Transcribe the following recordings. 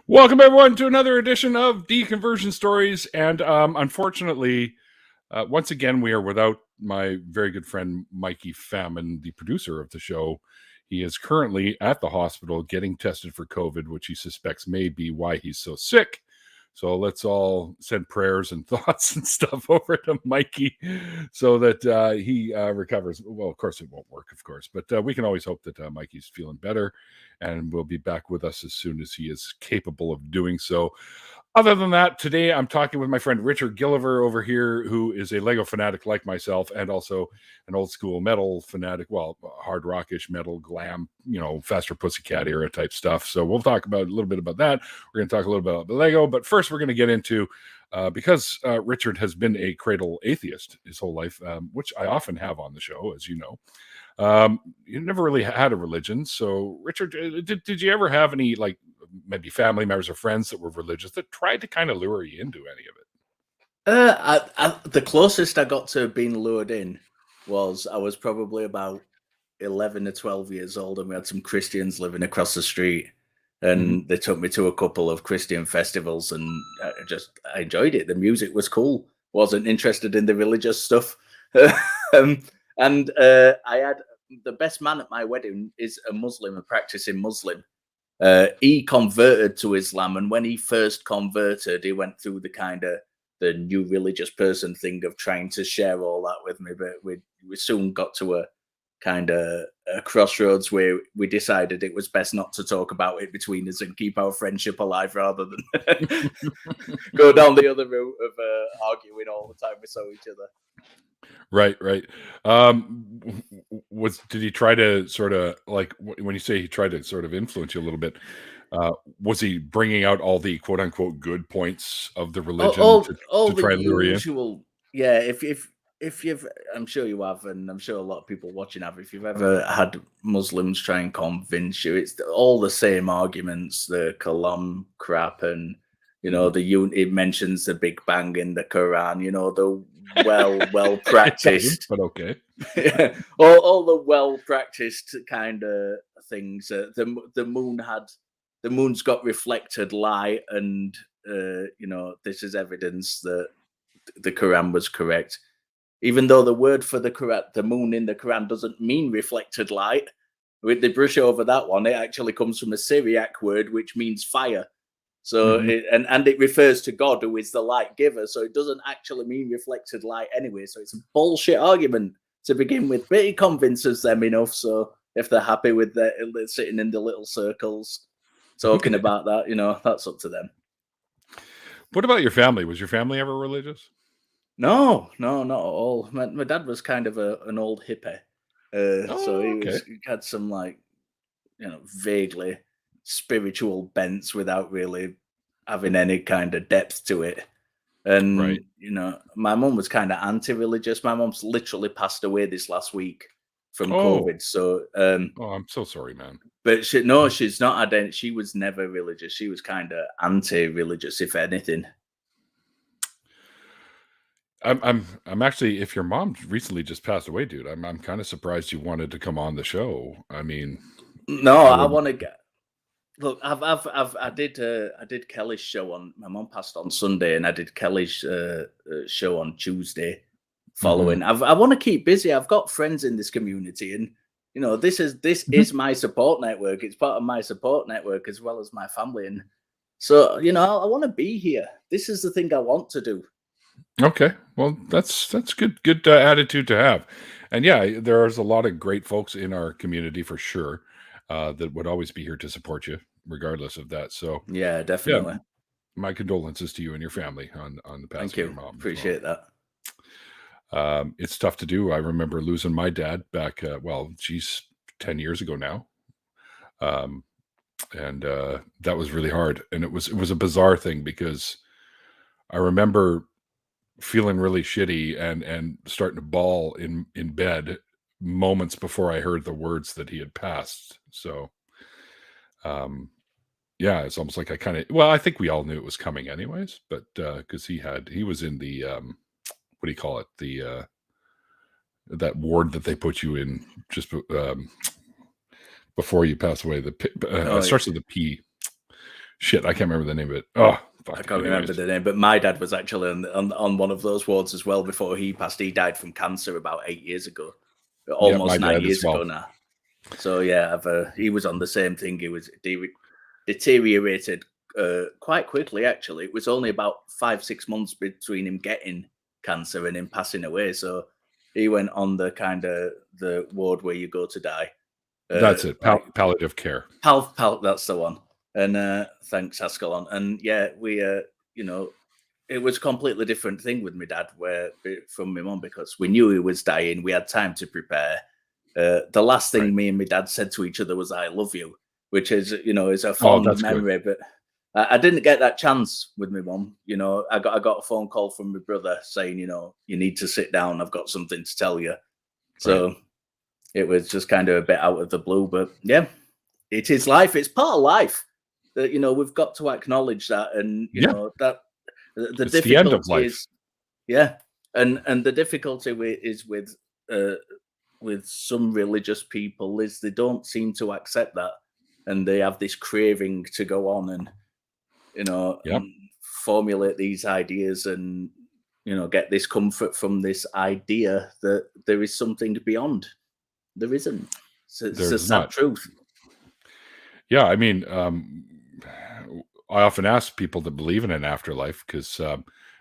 Welcome, everyone, to another edition of Deconversion Stories. And unfortunately, once again, we are without my very good friend, Mikey Famine, the producer of the show. He is currently at the hospital getting tested for COVID, which he suspects may be why he's so sick. So let's all send prayers and thoughts and stuff over to Mikey so that he recovers. Well, of course, it won't work, of course, but we can always hope that Mikey's feeling better and will be back with us as soon as he is capable of doing so. Other than that, today I'm talking with my friend Richard Gilliver over here, who is a Lego fanatic like myself and also an old school metal fanatic, well, hard rockish metal, glam, Faster Pussycat era type stuff. So we'll talk about a little bit about that. We're going to talk a little bit about Lego, but first we're going to get into, because Richard has been a cradle atheist his whole life, which I often have on the show, as you know. You never really had a religion. So Richard, did you ever have any, like, maybe family members or friends that were religious that tried to kind of lure you into any of it? The closest I got to being lured in was I was probably about 11 or 12 years old, and we had some Christians living across the street, and they took me to a couple of Christian festivals, and I enjoyed it. The music was cool. Wasn't interested in the religious stuff. And I had the best man at my wedding is a Muslim, a practicing Muslim. He converted to Islam, and when he first converted, he went through the new religious person thing of trying to share all that with me. But we soon got to a kind of a crossroads where we decided it was best not to talk about it between us and keep our friendship alive rather than go down the other route of arguing all the time we saw each other. Right. Did he try to sort of, like, when you say he tried to sort of influence you a little bit, was he bringing out all the quote unquote good points of the religion all to try the and lure you in? usual? Yeah, if you've, I'm sure you have, and I'm sure a lot of people watching have. If you've ever had Muslims try and convince you, it's all the same arguments, the kalam crap, and it mentions the Big Bang in the Quran. The well practiced, but okay. Yeah, all the well practiced kind of things. The moon's got reflected light, and this is evidence that the Quran was correct. Even though the word for the moon in the Quran doesn't mean reflected light, with the brush over that one, it actually comes from a Syriac word which means fire. So it refers to God, who is the light giver. So it doesn't actually mean reflected light anyway. So it's a bullshit argument to begin with, but it convinces them enough. So if they're happy with that, sitting in the little circles talking about that, that's up to them. What about your family? Was your family ever religious? No, not at all. My dad was kind of an old hippie. So he had some vaguely spiritual bents without really having any kind of depth to it. And my mum was kind of anti-religious. My mum's literally passed away this last week from COVID. So I'm so sorry, man. But she's not. She was never religious. She was kind of anti-religious, if anything. I'm actually, if your mom recently just passed away, dude, I'm kind of surprised you wanted to come on the show. I mean, no, I want to get. Look, I did Kelly's show on. My mom passed on Sunday, and I did Kelly's show on Tuesday. Following, I want to keep busy. I've got friends in this community, and this is my support network. It's part of my support network as well as my family, and so I want to be here. This is the thing I want to do. Okay, well, that's good attitude to have, and yeah, there's a lot of great folks in our community for sure that would always be here to support you, regardless of that. So yeah, definitely. Yeah, my condolences to you and your family on the passing Thank you. of your mom. Appreciate that. It's tough to do. I remember losing my dad back, 10 years ago now, and that was really hard. And it was a bizarre thing because I remember feeling really shitty and starting to bawl in bed moments before I heard the words that he had passed. So, yeah, it's almost like I think we all knew it was coming anyways, but because he was in the what do you call it, the that ward that they put you in just before you pass away. It starts with a P. Shit, I can't remember the name of it. Oh, fuck. I can't remember the name, but my dad was actually on one of those wards as well before he passed. He died from cancer about 8 years ago, almost 9 years ago now. So yeah, he was on the same thing. He was deteriorated quite quickly. Actually, it was only about 5-6 months between him getting cancer and him passing away. So he went on the kind of the ward where you go to die. That's it. Palliative care. That's the one. And thanks, Ascalon. And yeah, we it was a completely different thing with my dad from my mum, because we knew he was dying. We had time to prepare. The last thing me and my dad said to each other was "I love you," which is is a fond memory. Good. But I didn't get that chance with my mum. I got a phone call from my brother saying, you need to sit down. I've got something to tell you. So it was just kind of a bit out of the blue. But yeah, it is life. It's part of life. That we've got to acknowledge that, and that the difficulty the end of life. And the difficulty is with some religious people is they don't seem to accept that, and they have this craving to go on and and formulate these ideas and get this comfort from this idea that there is something beyond. There isn't. It's a sad truth. Yeah, I mean, I often ask people that believe in an afterlife, because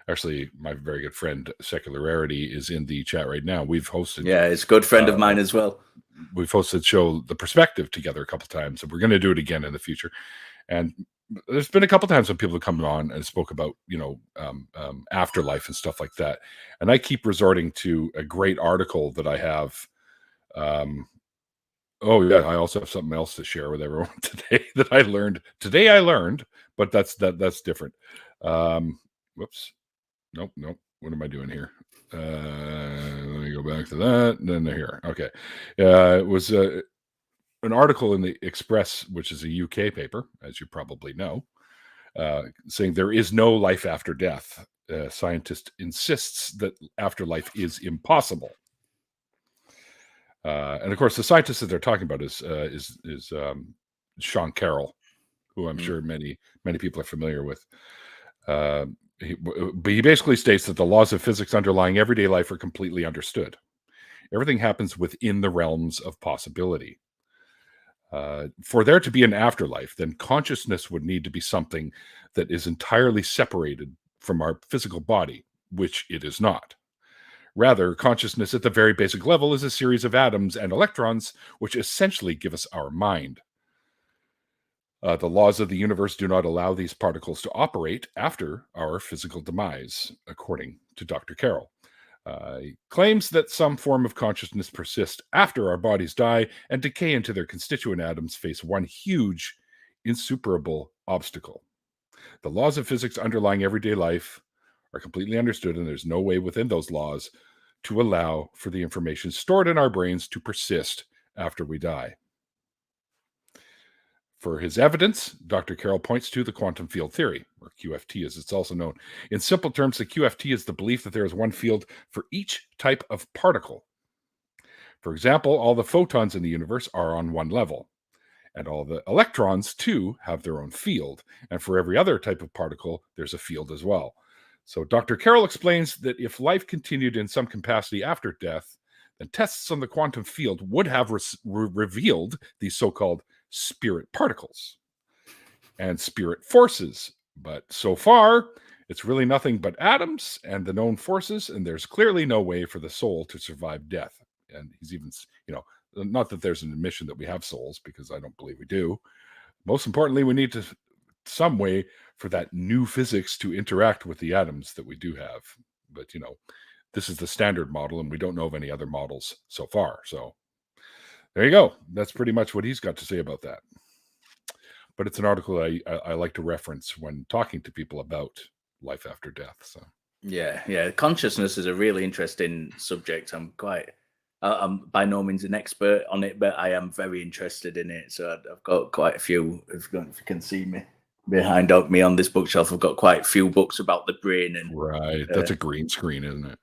actually my very good friend Secularity is in the chat right now. We've hosted. Yeah, it's a good friend of mine as well. We've hosted show The Perspective together a couple times, and we're going to do it again in the future. And there's been a couple times when people have come on and spoke about afterlife and stuff like that. And I keep resorting to a great article that I have. Oh yeah, I also have something else to share with everyone today that I learned. Today I learned, but that's different. Whoops. Nope. What am I doing here? Let me go back to that. Then they're here. Okay. It was an article in the Express, which is a UK paper, as you probably know, saying there is no life after death. Scientist insists that afterlife is impossible. And of course, the scientist that they're talking about is Sean Carroll, who I'm sure many people are familiar with. But he basically states that the laws of physics underlying everyday life are completely understood. Everything happens within the realms of possibility. For there to be an afterlife, then consciousness would need to be something that is entirely separated from our physical body, which it is not. Rather, consciousness at the very basic level is a series of atoms and electrons, which essentially give us our mind. The laws of the universe do not allow these particles to operate after our physical demise, according to Dr. Carroll. He claims that some form of consciousness persists after our bodies die, and decay into their constituent atoms face one huge, insuperable obstacle. The laws of physics underlying everyday life are completely understood, and there's no way within those laws to allow for the information stored in our brains to persist after we die. For his evidence, Dr. Carroll points to the quantum field theory, or QFT as it's also known. In simple terms, the QFT is the belief that there is one field for each type of particle. For example, all the photons in the universe are on one level, and all the electrons, too, have their own field. And for every other type of particle, there's a field as well. So Dr. Carroll explains that if life continued in some capacity after death, then tests on the quantum field would have revealed these so-called spirit particles and spirit forces. But so far, it's really nothing but atoms and the known forces, and there's clearly no way for the soul to survive death. And he's even, not that there's an admission that we have souls, because I don't believe we do. Most importantly, we need to some way for that new physics to interact with the atoms that we do have. But, this is the standard model, and we don't know of any other models so far. So there you go. That's pretty much what he's got to say about that. But it's an article I like to reference when talking to people about life after death. So yeah. Consciousness is a really interesting subject. I'm by no means an expert on it, but I am very interested in it. So I've got quite a few. If you can see me behind me on this bookshelf, I've got quite a few books about the brain. And right, that's a green screen, isn't it?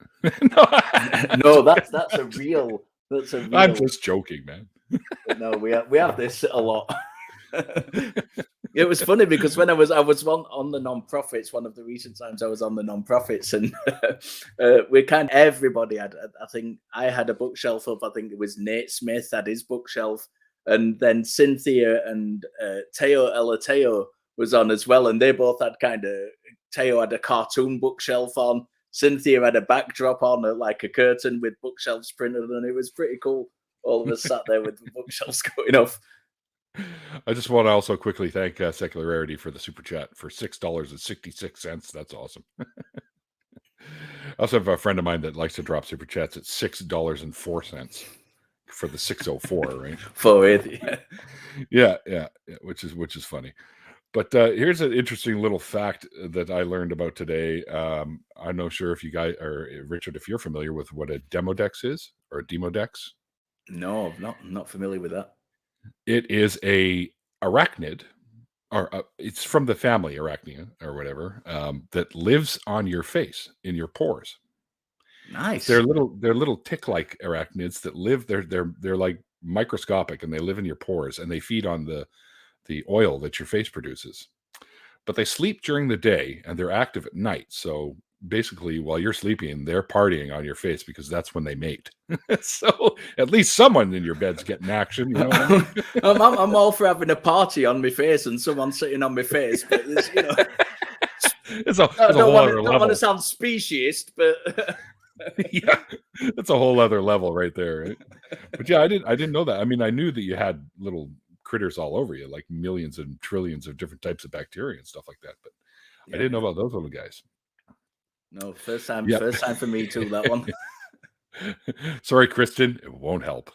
No, that's a real. I'm just joking, man. No, we have this a lot. It was funny because when I was on the non-profits, one of the recent times I was on the non-profits, and we kind of everybody had. I think I had a bookshelf of. I think it was Nate Smith had his bookshelf, and then Cynthia and Teo Elateo was on as well, and they both had kind of. Teo had a cartoon bookshelf on. Cynthia had a backdrop on, like a curtain with bookshelves printed, and it was pretty cool. All of us sat there with the bookshelves going off. I just want to also quickly thank Secularity for the super chat for $6.66. That's awesome. I also have a friend of mine that likes to drop super chats at $6.04 for the 604, right? 480. Yeah, which is funny. But here's an interesting little fact that I learned about today. I'm not sure if you guys, or Richard, if you're familiar with what a demodex is, or a demodex. No, I'm not familiar with that. It is a arachnid, or it's from the family Arachnia or whatever, that lives on your face in your pores. Nice. They're little tick-like arachnids that live. They're like microscopic, and they live in your pores, and they feed on the oil that your face produces. But they sleep during the day and they're active at night. So basically, while you're sleeping, they're partying on your face because that's when they mate. So at least someone in your bed's getting action. You know what I mean? I'm all for having a party on my face and someone sitting on my face, but it's, you know, it's a whole other level. I don't want to sound speciesist, but yeah, that's a whole other level right there. Right? But yeah, I didn't know that. I mean, I knew that you had little critters all over you, like millions and trillions of different types of bacteria and stuff like that, but yeah. I didn't know about those little guys. No, first time for me too, that one. Sorry, Kristen, it won't help.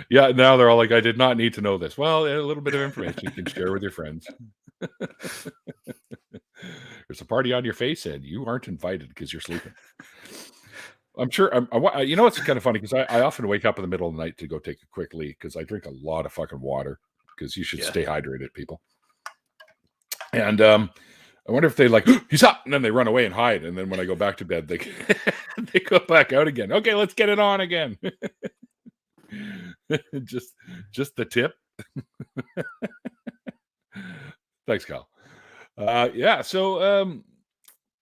Yeah, now they're all like, I did not need to know this. Well, a little bit of information you can share with your friends. There's a party on your face and you aren't invited because you're sleeping. I'm sure. You know, it's kind of funny because I often wake up in the middle of the night to go take a quick leak because I drink a lot of fucking water because you should stay hydrated, people. And I wonder if they like, he's up, and then they run away and hide. And then when I go back to bed, they they go back out again. Okay, let's get it on again. just the tip. Thanks, Kyle. Yeah. So,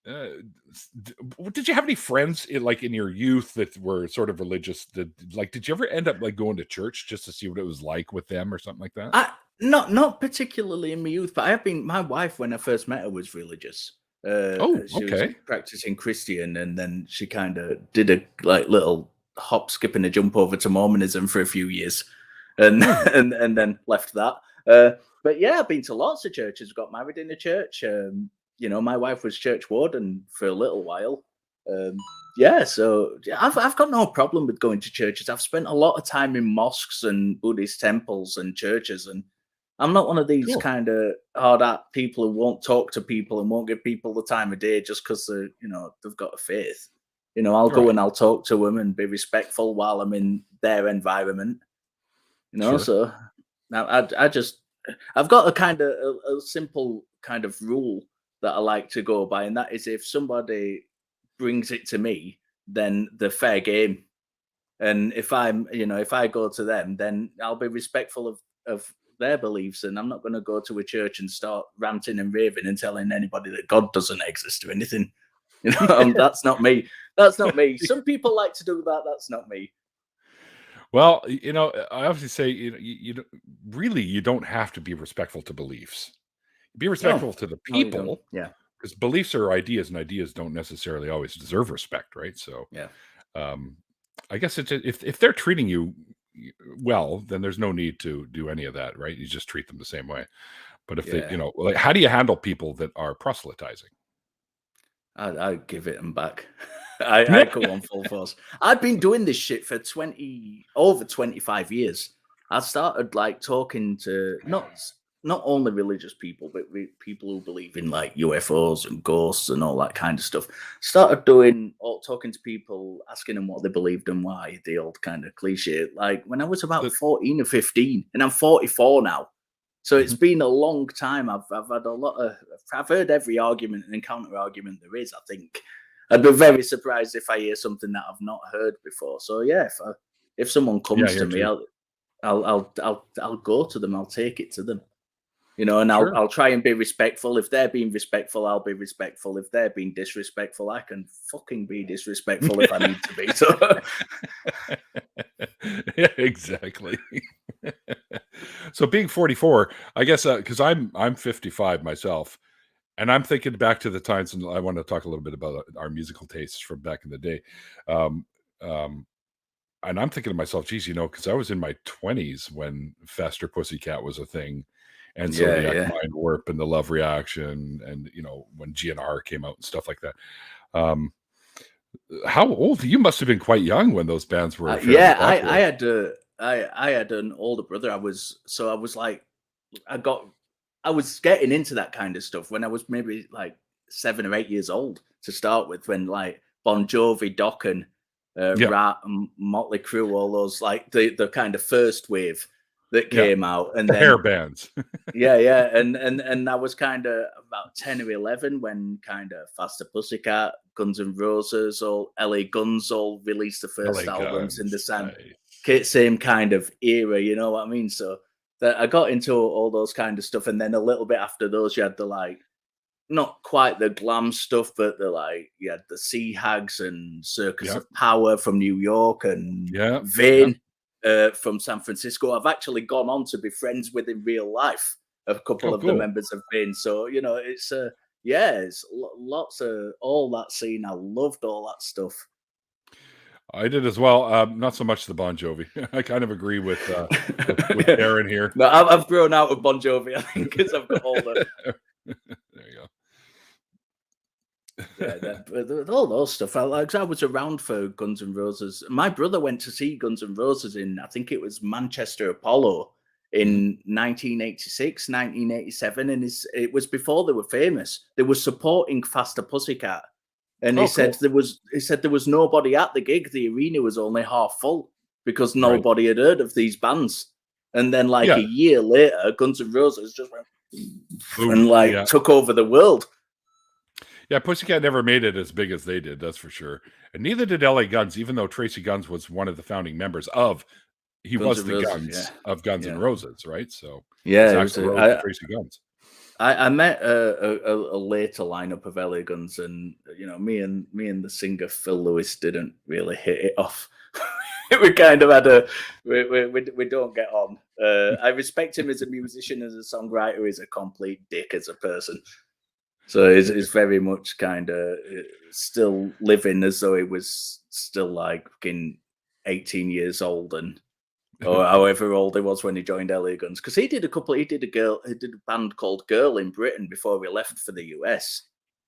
did you have any friends in your youth that were sort of religious? Did you ever end up like going to church just to see what it was like with them or something like that? Not particularly in my youth, but I have been. My wife, when I first met her, was religious. She was practicing Christian, and then she kind of did a little hop, skip, and a jump over to Mormonism for a few years, and and then left that. But yeah, I've been to lots of churches. Got married in a church. You know, my wife was church warden for a little while. Yeah, so I've got no problem with going to churches. I've spent a lot of time in mosques and Buddhist temples and churches, and I'm not one of these kind of hard-out people who won't talk to people and won't give people the time of day just because they've got a faith. You know, I'll go and I'll talk to them and be respectful while I'm in their environment. You know, so I've got a kind of a simple kind of rule that I like to go by, and that is if somebody brings it to me, then they're fair game. And if I go to them, then I'll be respectful of their beliefs, and I'm not going to go to a church and start ranting and raving and telling anybody that God doesn't exist or anything. You know, that's not me. That's not me. Some people like to do that. That's not me. Well, you know, I obviously say you don't have to be respectful to beliefs. Be respectful to the people, because beliefs are ideas, and ideas don't necessarily always deserve respect, right? So, I guess if they're treating you well, then there's no need to do any of that, right? You just treat them the same way. But if they, like, how do you handle people that are proselytizing? I give it them back. I go on full force. I've been doing this shit for over 25 years. I started like talking to not only religious people, but people who believe in like UFOs and ghosts and all that kind of stuff. Started talking to people, asking them what they believed and why, the old kind of cliche. Like when I was about 14 or 15, and I'm 44 now. So it's been a long time. I've had I've heard every argument and counter argument there is. I think I'd be very surprised if I hear something that I've not heard before. So yeah, if someone comes to me, I'll go to them. I'll take it to them. You know, and Sure. I'll try and be respectful. If they're being respectful, I'll be respectful. If they're being disrespectful, I can fucking be disrespectful if I need to be. So Yeah, exactly. So being 44, I guess, because I'm 55 myself, and I'm thinking back to the times, and I want to talk a little bit about our musical tastes from back in the day. Um, um, and I'm thinking to myself, geez, you know, because I was in my 20s when Faster Pussycat was a thing, and Zodiac yeah. Mind Warp and the Love Reaction, and you know, when GNR came out and stuff like that. Um, how old? You must have been quite young when those bands were fairly Yeah, popular. I had an older brother. I was like, I was getting into that kind of stuff when I was maybe like 7 or 8 years old to start with, when like Bon Jovi, Dokken, Yeah, Rat, and Motley Crue, all those, like the kind of first wave that yeah, came out, and the hair then bands. yeah, and I was kind of about 10 or 11 when kind of Faster Pussycat, Guns N' Roses, or LA Guns all released the first LA albums in the Guns. same kind of era, you know what I mean? So that I got into all those kind of stuff, and then a little bit after those, you had the like, not quite the glam stuff, but the like, you had the Sea Hags and Circus Yeah, of Power from New York, and yeah, Vane from San Francisco. I've actually gone on to be friends with in real life a couple oh, of the cool. members of Vane. So, you know, it's yeah, it's lots of all that scene. I loved all that stuff. I did as well. Not so much the Bon Jovi. I kind of agree with Darren here. No, I've grown out of Bon Jovi, I think, because I've got older. There you go. Yeah, all those stuff. I was around for Guns N' Roses. My brother went to see Guns N' Roses in, I think it was Manchester Apollo in 1986, 1987, and it was before they were famous. They were supporting Faster Pussycat, and Oh, cool. he said there was nobody at the gig. The arena was only half full because Right. nobody had heard of these bands. And then, like Yeah. a year later, Guns N' Roses just went Boom. and like Yeah. took over the world. Yeah, Pussycat never made it as big as they did, that's for sure. And neither did LA Guns, even though Tracy Guns was one of the founding members of, he Guns was N' the Roses, Guns of Guns N' yeah. Roses, right? So Yeah, it's Axl Rose and Tracy Guns. I met a later lineup of LA Guns, and you know, me and the singer Phil Lewis didn't really hit it off. We kind of had we don't get on. I respect him as a musician, as a songwriter. He's a complete dick as a person. So he's very much kind of still living as though he was still like fucking 18 years old, and or however old he was when he joined LA Guns. Because he did a band called Girl in Britain before he left for the US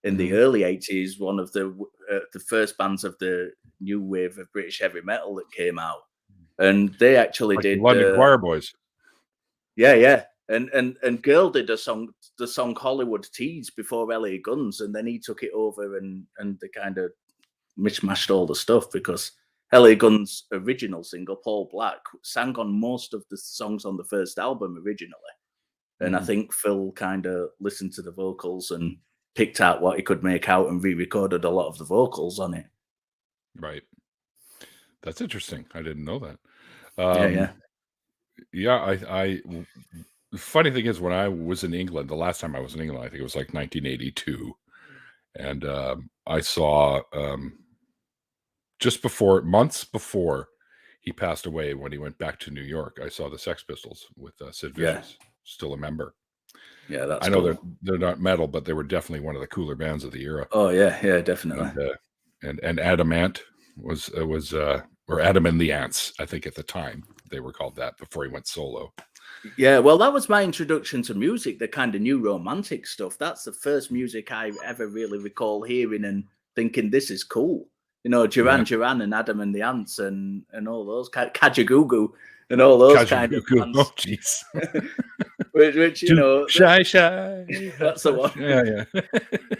in the early 80s. One of the first bands of the new wave of British heavy metal that came out, and they actually Like did the London Choir Boys. yeah. And Girl did the song Hollywood Tees before LA Guns, and then he took it over and they kind of mishmashed all the stuff, because LA Guns' original single, Paul Black, sang on most of the songs on the first album originally. And I think Phil kind of listened to the vocals and picked out what he could make out and re-recorded a lot of the vocals on it. Right. That's interesting. I didn't know that. Yeah, funny thing is, when I was in England, the last time I was in England, I think it was like 1982. And I saw months before he passed away, when he went back to New York, I saw the Sex Pistols with Sid Vicious, still a member. Yeah, that's I know cool. they're not metal, but they were definitely one of the cooler bands of the era. Oh yeah, definitely. And Adam Ant was or Adam and the Ants, I think at the time they were called that, before he went solo. Yeah, well, that was my introduction to music, the kind of new romantic stuff. That's the first music I ever really recall hearing and thinking, this is cool. You know, Duran Duran and Adam and the Ants and all those, Kajagoogoo and all those kind of bands. Oh, jeez. which, you know, shy. That's the one. Yeah.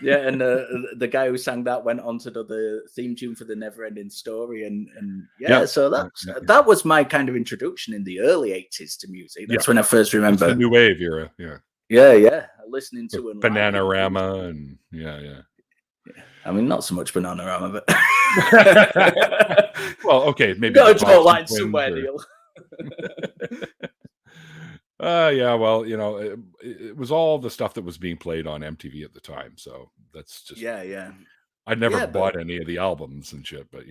Yeah, and the guy who sang that went on to do the theme tune for the Neverending Story, and so that was my kind of introduction in the early 80s to music. That's when I first remember the new wave era. Yeah, listening to and Bananarama and yeah. I mean, not so much Bananarama, but well, okay, maybe got a draw line somewhere, Neil. Yeah, well, it was all the stuff that was being played on MTV at the time. So that's just, Yeah. I never Yeah, but bought any of the albums and shit, but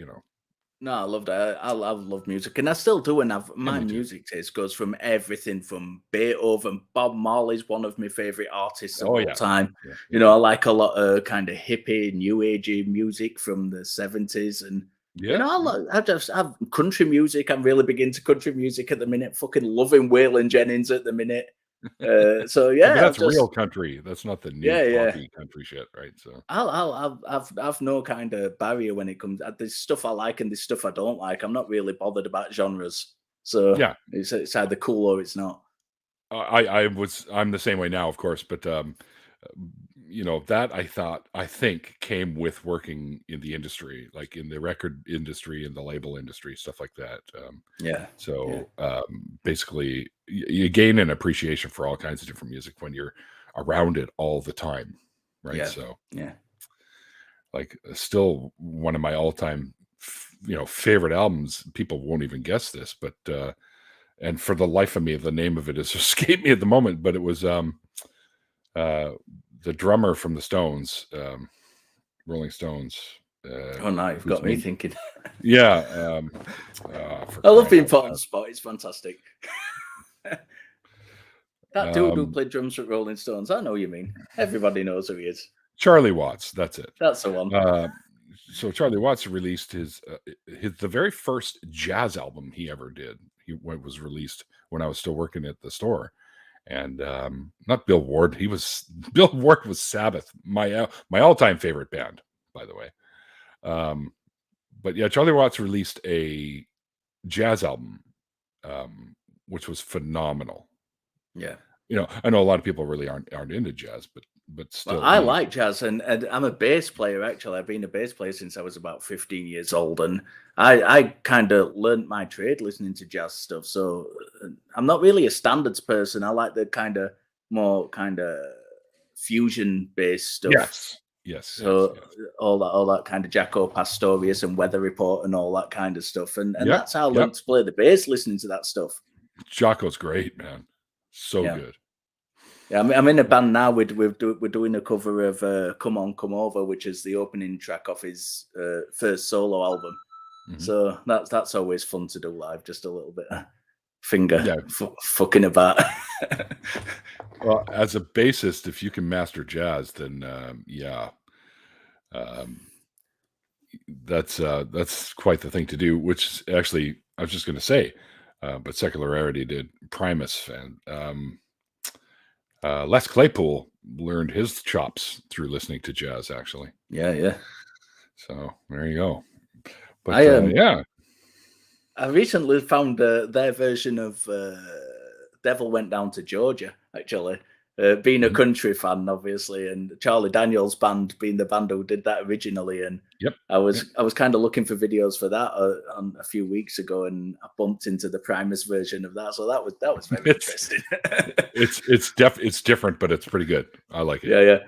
no, I love that. I love music, and I still do. And yeah, my me too. music taste goes from everything from Beethoven. Bob Marley's one of my favorite artists of Oh all yeah. time. Yeah. I like a lot of kind of hippie, new agey music from the 70s, and Yeah. I've country music. I'm really big into country music at the minute. Fucking loving Waylon Jennings at the minute. So Yeah, but yeah, that's real country. That's not the new yeah. poppy country shit, right? So I've no kind of barrier when it comes. There's stuff I like and there's stuff I don't like. I'm not really bothered about genres, so yeah, it's either cool or it's not. I'm the same way now, of course, but that I think came with working in the industry, like in the record industry and the label industry, stuff like that. Yeah. So basically, you gain an appreciation for all kinds of different music when you're around it all the time, right? Yeah. So Yeah. like still one of my all-time favorite albums. People won't even guess this, but and for the life of me, the name of it has escaped me at the moment, but it was the drummer from the Stones, Rolling Stones. Oh no, you've got me thinking. Yeah. I love being put on the spot. It's fantastic. That dude who Um, played drums for Rolling Stones. I know what you mean. Everybody knows who he is. Charlie Watts. That's it. That's the one. So Charlie Watts released the very first jazz album he ever did. It was released when I was still working at the store, and not Bill Ward. Bill Ward was Sabbath, my all-time favorite band, by the way. But yeah, Charlie Watts released a jazz album, which was phenomenal. Yeah. I know a lot of people really aren't into jazz, but still, Well, I like jazz, and I'm a bass player. Actually, I've been a bass player since I was about 15 years old, and I kind of learned my trade listening to jazz stuff. So I'm not really a standards person. I like the kind of more kind of fusion based stuff. Yes. So all that kind of Jaco Pastorius and Weather Report and all that kind of stuff, and that's how I learned to play the bass, listening to that stuff. Jaco's great, man. So good. Yeah, I'm in a band now. We're doing a cover of "Come On, Come Over," which is the opening track off his first solo album. Mm-hmm. So that's always fun to do live. Just a little bit of fucking about. Well, as a bassist, if you can master jazz, then that's quite the thing to do. Which actually, I was just going to say, but Secularity did Primus, and Les Claypool learned his chops through listening to jazz, actually. Yeah. So there you go. But I recently found their version of Devil Went Down to Georgia, actually. Being a country fan, obviously, and Charlie Daniels' band being the band who did that originally, and I was kind of looking for videos for that a few weeks ago, and I bumped into the Primus version of that, so that was very interesting. It's different, but it's pretty good. I like it. Yeah.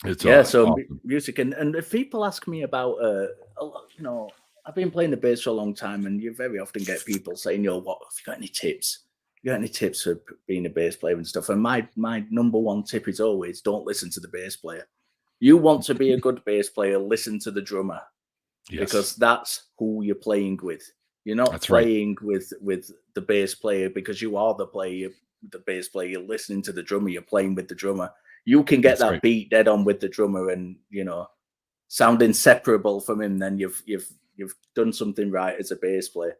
It's so awesome. Music, and if people ask me about I've been playing the bass for a long time, and you very often get people saying, what have you got any tips? You got any tips for being a bass player and stuff? And my number one tip is always don't listen to the bass player. You want to be a good bass player, listen to the drummer. Because that's who you're playing with. You're not playing with the bass player because you are the player, the bass player. You're listening to the drummer, you're playing with the drummer. You can get that beat dead on with the drummer and sound inseparable from him, then you've done something right as a bass player.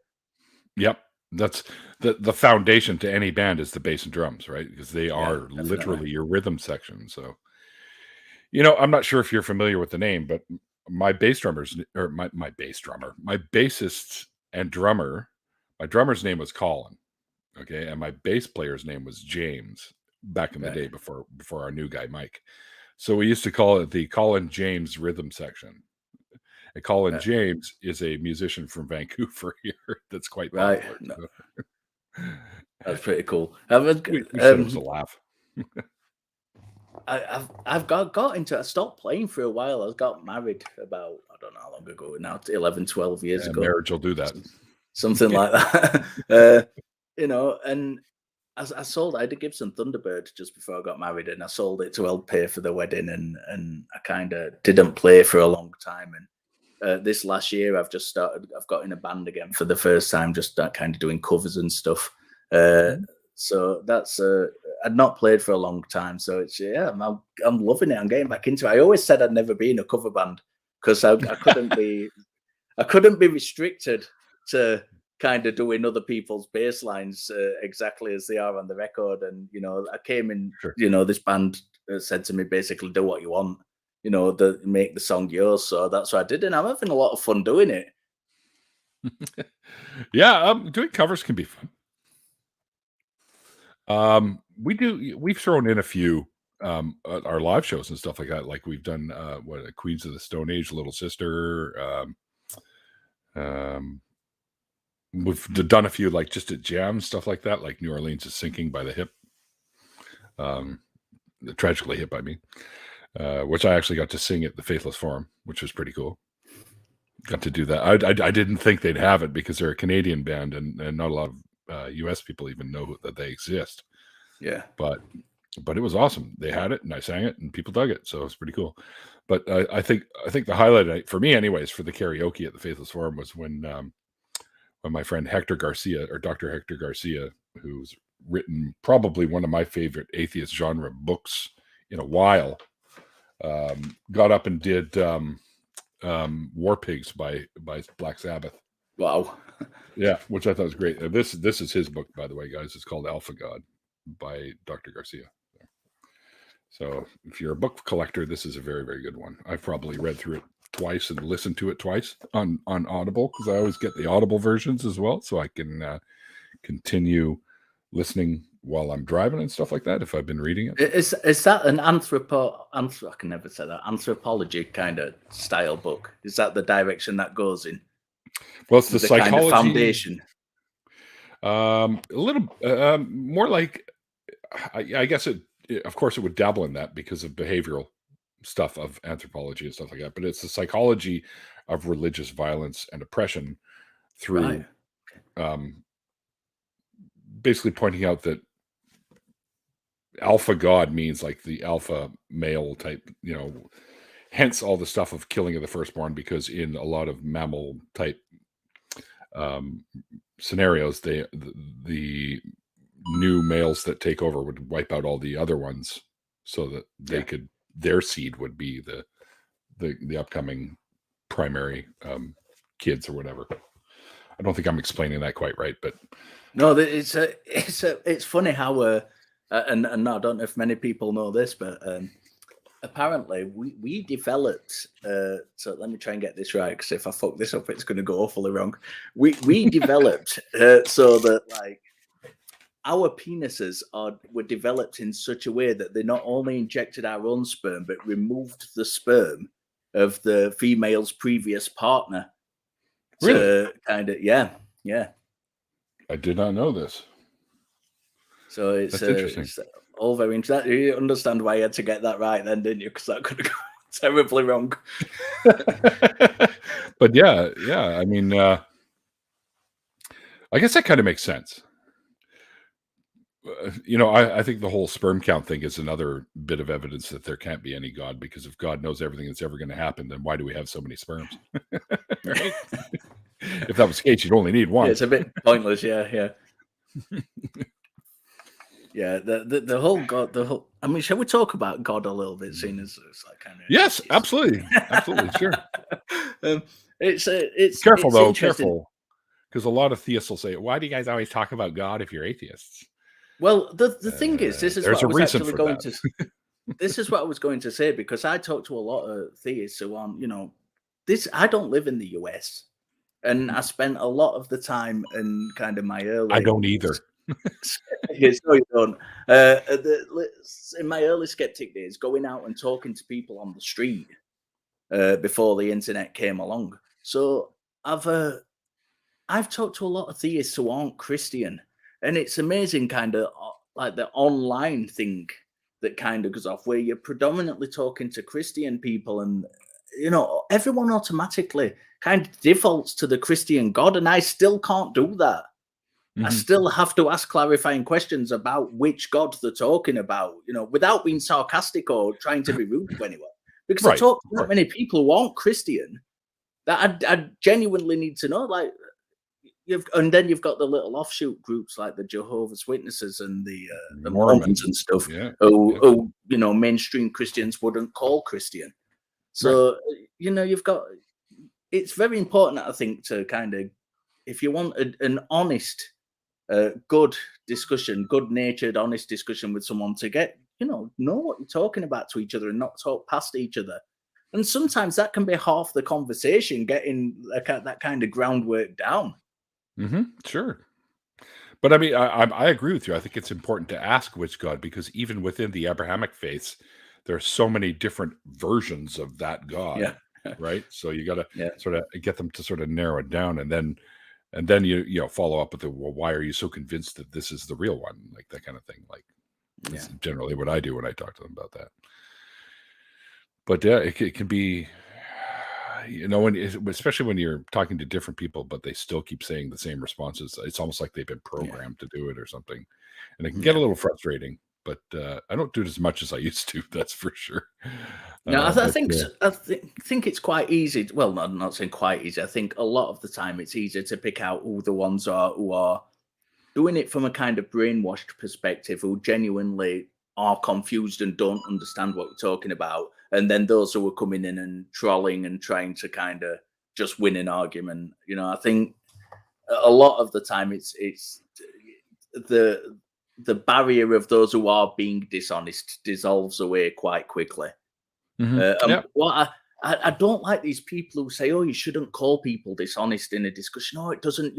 Yep. That's the foundation to any band is the bass and drums, right? Because they are literally your rhythm section. So, I'm not sure if you're familiar with the name, but my bassist and drummer, my drummer's name was Colin. Okay. And my bass player's name was James back in the day before our new guy, Mike. So we used to call it the Colin James rhythm section. And Colin James is a musician from Vancouver here. That's quite popular. No. That's pretty cool. We said it was a laugh. I've got into. I stopped playing for a while. I got married about, I don't know how long ago now, 11, 12 years ago. Marriage will do that. something like that. And I sold. I had a Gibson Thunderbird just before I got married, and I sold it to help pay for the wedding. And I kind of didn't play for a long time. And this last year, I've just started. I've got in a band again for the first time, just kind of doing covers and stuff. So that's I'd not played for a long time, so it's I'm loving it. I'm getting back into it. I always said I'd never be in a cover band because I couldn't be restricted to kind of doing other people's bass lines exactly as they are on the record. And I came in, this band said to me basically, do what you want, make the song yours. So that's what I did, and I'm having a lot of fun doing it. Yeah, doing covers can be fun. We've thrown in a few at our live shows and stuff like that. Like we've done Queens of the Stone Age, Little Sister. We've done a few like just at jams, stuff like that, like New Orleans is Sinking by the Hip. Tragically Hip, I mean, which I actually got to sing at the Faithless Forum, which was pretty cool. Got to do that. I didn't think they'd have it because they're a Canadian band and not a lot of US people even know that they exist. Yeah. But it was awesome. They had it and I sang it and people dug it. So it was pretty cool. But I think the highlight for me anyways for the karaoke at the Faithless Forum was when my friend Hector Garcia, or Dr. Hector Garcia, who's written probably one of my favorite atheist genre books in a while, got up and did War Pigs by Black Sabbath. Wow. Yeah, which I thought was great. This is his book, by the way, guys. It's called Alpha God by Dr. Garcia. So if you're a book collector, this is a very, very good one. I've probably read through it twice and listened to it twice on Audible, because I always get the Audible versions as well, so I can continue listening while I'm driving and stuff like that if I've been reading it. Is that an I can never say that, anthropology kind of style book? Is that the direction that goes in? Well, it's the psychology kind of foundation. A little more like, I guess of course it would dabble in that because of behavioral stuff of anthropology and stuff like that, but it's the psychology of religious violence and oppression through basically pointing out that alpha God means like the alpha male type, hence all the stuff of killing of the firstborn, because in a lot of mammal type scenarios, the new males that take over would wipe out all the other ones so that their seed would be the upcoming primary kids or whatever. I don't think I'm explaining that quite right, but no, it's funny how and I don't know if many people know this, but apparently we developed. So let me try and get this right, because if I fuck this up, it's going to go awfully wrong. We developed so that like our penises were developed in such a way that they not only injected our own sperm, but removed the sperm of the female's previous partner. Really? Kind of, yeah. I did not know this. So it's all very interesting. You understand why you had to get that right then, didn't you? Because that could have gone terribly wrong. But yeah. I mean, I guess that kind of makes sense. I think the whole sperm count thing is another bit of evidence that there can't be any God, because if God knows everything that's ever going to happen, then why do we have so many sperms? Right? If that was the case, you'd only need one. Yeah, it's a bit pointless. Yeah. Yeah, the whole God, I mean, shall we talk about God a little bit, seeing as it's like kind of... Yes, absolutely, sure. It's careful though, careful, because a lot of theists will say, "Why do you guys always talk about God if you're atheists?" Well, the thing is, this is what I was actually going to. This is what I was going to say, because I talk to a lot of theists who aren't, this. I don't live in the US, and I spent a lot of the time in kind of my early... I don't either. Yes, no, you don't. In my early skeptic days, going out and talking to people on the street before the internet came along. So I've talked to a lot of theists who aren't Christian, and it's amazing, kind of like the online thing that kind of goes off, where you're predominantly talking to Christian people, and everyone automatically kind of defaults to the Christian God, and I still can't do that. I still have to ask clarifying questions about which God they're talking about, without being sarcastic or trying to be rude to anyone. Because I talk to that many people who aren't Christian that I genuinely need to know. Like, and then you've got the little offshoot groups like the Jehovah's Witnesses and the Mormons and stuff, who mainstream Christians wouldn't call Christian. So you've got. It's very important, I think, to kind of, if you want an honest. Good discussion, good-natured, honest discussion with someone to get, know what you're talking about to each other and not talk past each other. And sometimes that can be half the conversation, getting that kind of groundwork down. Sure. But I mean, I agree with you. I think it's important to ask which God, because even within the Abrahamic faiths, there are so many different versions of that God, right? So you got to sort of get them to sort of narrow it down, and then you follow up with why are you so convinced that this is the real one? Like that kind of thing. Like that's generally what I do when I talk to them about that. But it can be, especially when you're talking to different people, but they still keep saying the same responses. It's almost like they've been programmed to do it or something, and it can get a little frustrating. But I don't do it as much as I used to. That's for sure. No, I think it's quite easy. Well, I'm not saying quite easy. I think a lot of the time it's easier to pick out who the ones are who are doing it from a kind of brainwashed perspective, who genuinely are confused and don't understand what we're talking about, and then those who are coming in and trolling and trying to kind of just win an argument. I think a lot of the time it's the barrier of those who are being dishonest dissolves away quite quickly. What I don't like these people who say, "Oh, you shouldn't call people dishonest in a discussion. Oh, it doesn't,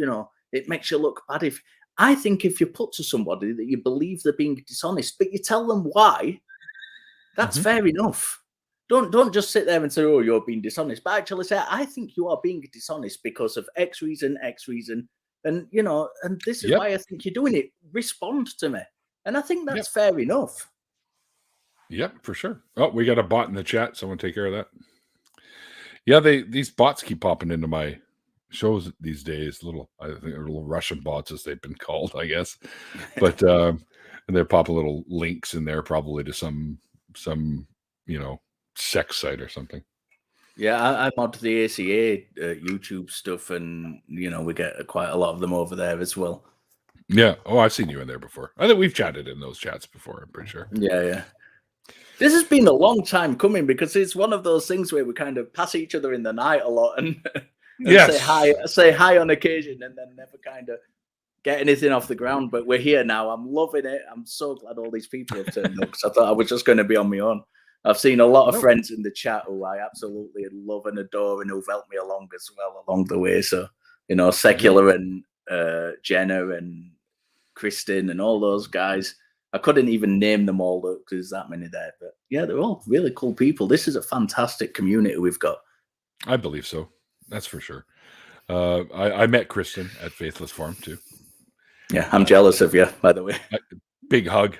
it makes you look bad." I think if you put to somebody that you believe they're being dishonest, but you tell them why, that's fair enough. Don't just sit there and say, "Oh, you're being dishonest," but actually say, "I think you are being dishonest because of X reason, and and this is why I think you're doing it. Respond to me." And I think that's fair enough. Yep, for sure. Oh, we got a bot in the chat. Someone take care of that. Yeah, these bots keep popping into my shows these days. I think they're little Russian bots, as they've been called, I guess. But and they pop little links in there, probably to some sex site or something. Yeah, I mod the ACA YouTube stuff, and we get quite a lot of them over there as well. Yeah. Oh, I've seen you in there before. I think we've chatted in those chats before, I'm pretty sure. Yeah. This has been a long time coming, because it's one of those things where we kind of pass each other in the night a lot and say hi on occasion, and then never kind of get anything off the ground. But we're here now. I'm loving it. I'm so glad all these people have turned up, because I thought I was just going to be on my own. I've seen a lot of friends in the chat who I absolutely love and adore, and who've helped me along as well along the way. So, Secular and Jenna and Kristen and all those guys. I couldn't even name them all because there's that many there. But yeah, they're all really cool people. This is a fantastic community we've got. I believe so. That's for sure. I met Kristen at Faithless Farm too. Yeah, I'm jealous of you, by the way. Big hug,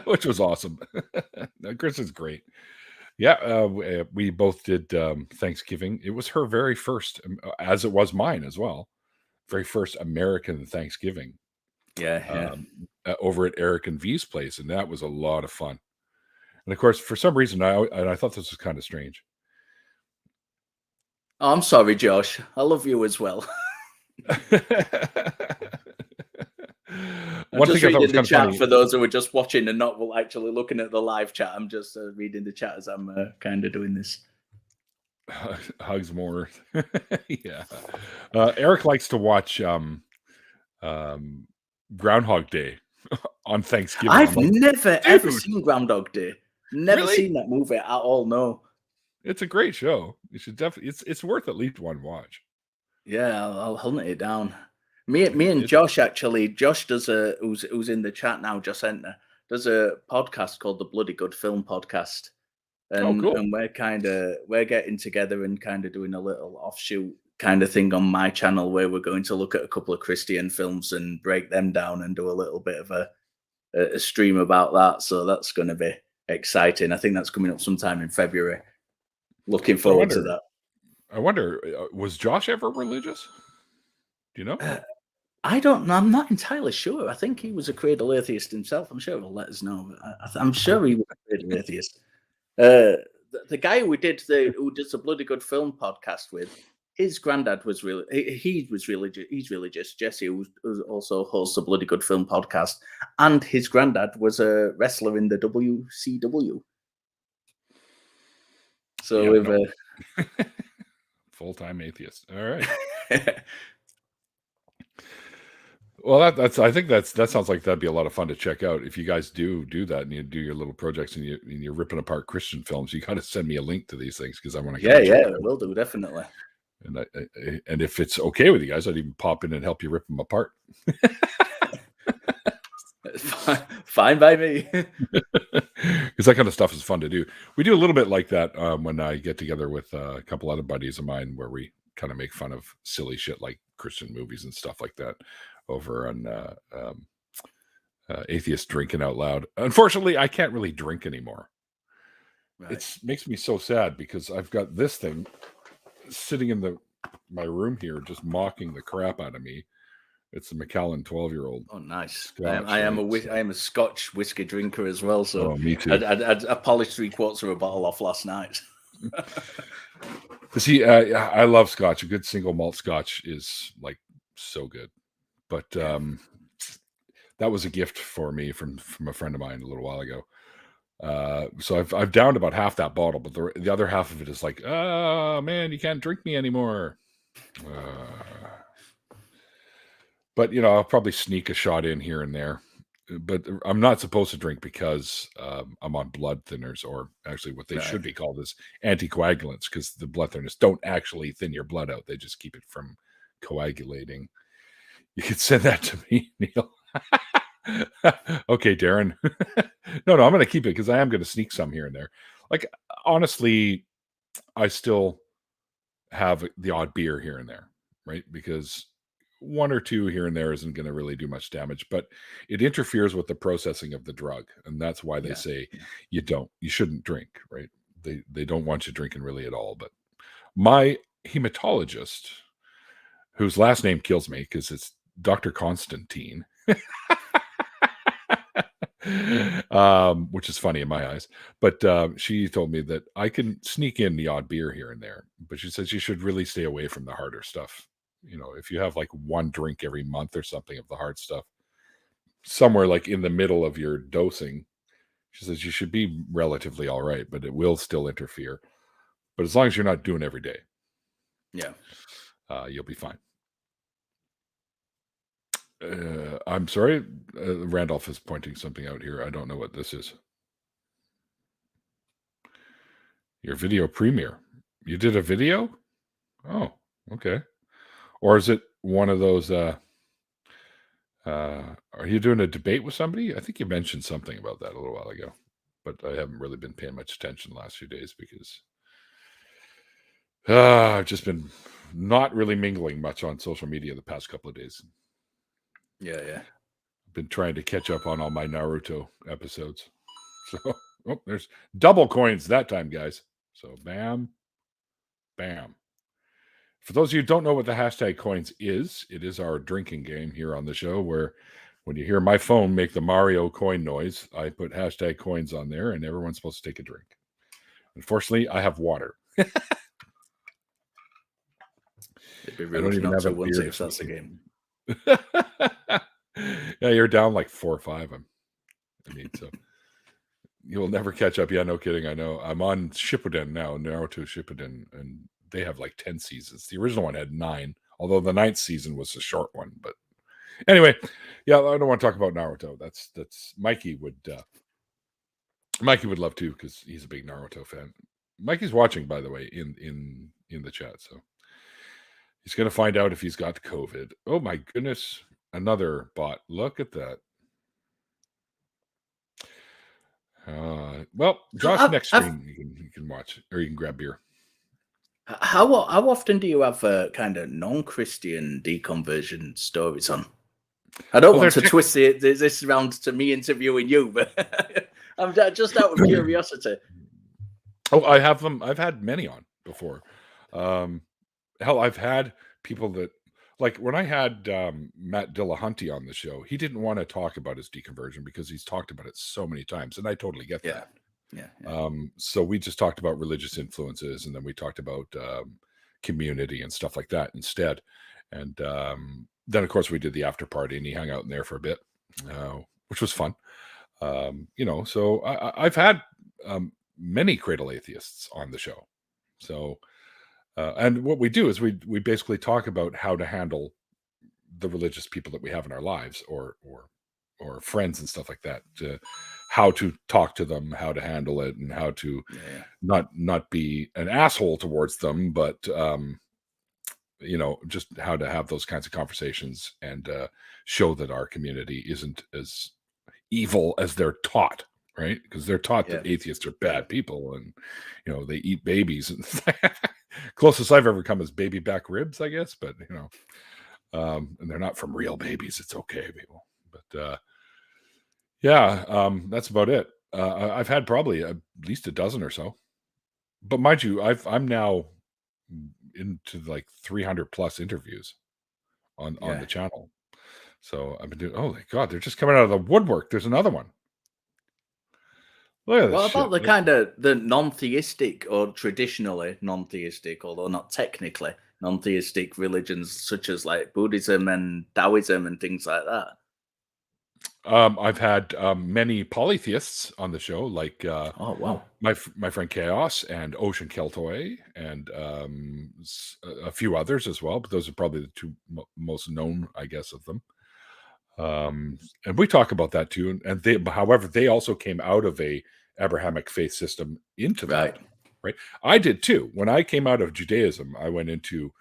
which was awesome. Kristen's great. Yeah, we both did Thanksgiving. It was her very first, as it was mine as well, very first American Thanksgiving. Yeah. Over at Eric and V's place, and that was a lot of fun. And of course, for some reason, I thought this was kind of strange. Oh, I'm sorry, Josh. I love you as well. I'm just reading the chat for those who are just watching and not actually looking at the live chat. I'm just reading the chat as I'm kind of doing this. Hugs more. Yeah. Eric likes to watch Groundhog Day on Thanksgiving. I've never ever seen Groundhog Day. Never seen that movie at all. No. It's a great show. You should definitely. It's worth at least one watch. Yeah, I'll hunt it down. Me and Josh actually. Josh does who's in the chat now. Josh Entner does a podcast called the Bloody Good Film Podcast, and cool. And we're getting together and kind of doing a little offshoot kind of thing on my channel where we're going to look at a couple of Christian films and break them down and do a little bit of a stream about that. So that's going to be exciting. I think that's coming up sometime in February. Looking forward to that. I wonder, was Josh ever religious? Do you know? I don't know. I'm not entirely sure. I think he was a cradle atheist himself. I'm sure he'll let us know. I'm sure he was a cradle atheist. The guy who does the Bloody Good Film podcast with, his granddad was he was religious. He's religious. Jesse, who also hosts the Bloody Good Film podcast, and his granddad was a wrestler in the WCW. So yeah, full-time atheist. All right. Well, I think that sounds like that'd be a lot of fun to check out. If you guys do that and you do your little projects and you're ripping apart Christian films, you gotta send me a link to these things because I want to. Yeah, we'll do, definitely. And if it's okay with you guys, I'd even pop in and help you rip them apart. Fine by me. Because that kind of stuff is fun to do. We do a little bit like that when I get together with a couple other buddies of mine, where we kind of make fun of silly shit like Christian movies and stuff like that over on Atheist Drinking Out Loud. Unfortunately, I can't really drink anymore. Right. It makes me so sad because I've got this thing sitting in my room here just mocking the crap out of me. It's a Macallan 12-year-old. Oh, nice! I am a Scotch whiskey drinker as well. So me too. I polished 3/4 of a bottle off last night. See, I love Scotch. A good single malt Scotch is like so good. But that was a gift for me from a friend of mine a little while ago. So I've downed about half that bottle, but the other half of it is like, oh man, you can't drink me anymore. But I'll probably sneak a shot in here and there. But I'm not supposed to drink because I'm on blood thinners, or actually what they should be called is anticoagulants, because the blood thinners don't actually thin your blood out. They just keep it from coagulating. You could send that to me, Neil. Okay, Darren. No, I'm going to keep it because I am going to sneak some here and there. Like, honestly, I still have the odd beer here and there, right? Because one or two here and there isn't going to really do much damage, but it interferes with the processing of the drug. And that's why they say you shouldn't drink, right? They don't want you drinking really at all. But my hematologist, whose last name kills me because it's Dr. Constantine, which is funny in my eyes, but she told me that I can sneak in the odd beer here and there, but she says you should really stay away from the harder stuff. If you have like one drink every month or something of the hard stuff, somewhere like in the middle of your dosing, she says you should be relatively all right, but it will still interfere. But as long as you're not doing every day, you'll be fine. I'm sorry, Randolph is pointing something out here. I don't know what this is. Your video premiere. You did a video? Oh, okay. Or is it one of those, are you doing a debate with somebody? I think you mentioned something about that a little while ago, but I haven't really been paying much attention the last few days because I've just been not really mingling much on social media the past couple of days. Yeah. I've been trying to catch up on all my Naruto episodes. So, there's double coins that time, guys. So, bam, bam. For those of you who don't know what the hashtag coins is, it is our drinking game here on the show where when you hear my phone make the Mario coin noise, I put hashtag coins on there and everyone's supposed to take a drink. Unfortunately, I have water. It'd be really I don't even have a beer if that's the game. Yeah, you're down like 4 or 5. So you'll never catch up. Yeah, no kidding. I know. I'm on Shippuden now, Naruto Shippuden, and they have like 10 seasons. The original one had 9, although the 9th season was a short one. But anyway, yeah, I don't want to talk about Naruto. That's Mikey would love to because he's a big Naruto fan. Mikey's watching, by the way, in the chat, so he's going to find out if he's got COVID. Oh my goodness, another bot. Look at that. Well, Josh, next stream you can watch, or you can grab beer. How often do you have kind of non-Christian deconversion stories on? I don't want to twist this around to me interviewing you, but I'm just out of curiosity. Oh, I have them. I've had many on before. Hell, I've had people that, like when I had Matt Dillahunty on the show, he didn't want to talk about his deconversion because he's talked about it so many times, and I totally get Yeah. that. Yeah. So we just talked about religious influences, and then we talked about community and stuff like that instead. And then, of course, we did the after party, and he hung out in there for a bit, which was fun. So I've had many cradle atheists on the show. So, and what we do is we basically talk about how to handle the religious people that we have in our lives, or friends and stuff like that. How to talk to them, how to handle it, and how to not be an asshole towards them, but just how to have those kinds of conversations and show that our community isn't as evil as they're taught, right? Because they're taught that atheists are bad people, and they eat babies. And closest I've ever come is baby back ribs, I guess. But and they're not from real babies. It's okay, people. But that's about it. I've had probably at least a dozen or so. But mind you, I'm now into like 300 plus interviews on the channel. So I've been doing. Oh my God, they're just coming out of the woodwork. There's another one. Look at this What about shit. the kind of the non-theistic or traditionally non-theistic, although not technically non-theistic religions such as like Buddhism and Taoism and things like that? I've had many polytheists on the show, like Oh wow, my friend Chaos and Ocean Keltoy, and a few others as well. But those are probably the two most known, I guess, of them. And we talk about that too. And they, however, they also came out of a Abrahamic faith system into that. Right. I did too. When I came out of Judaism, I went into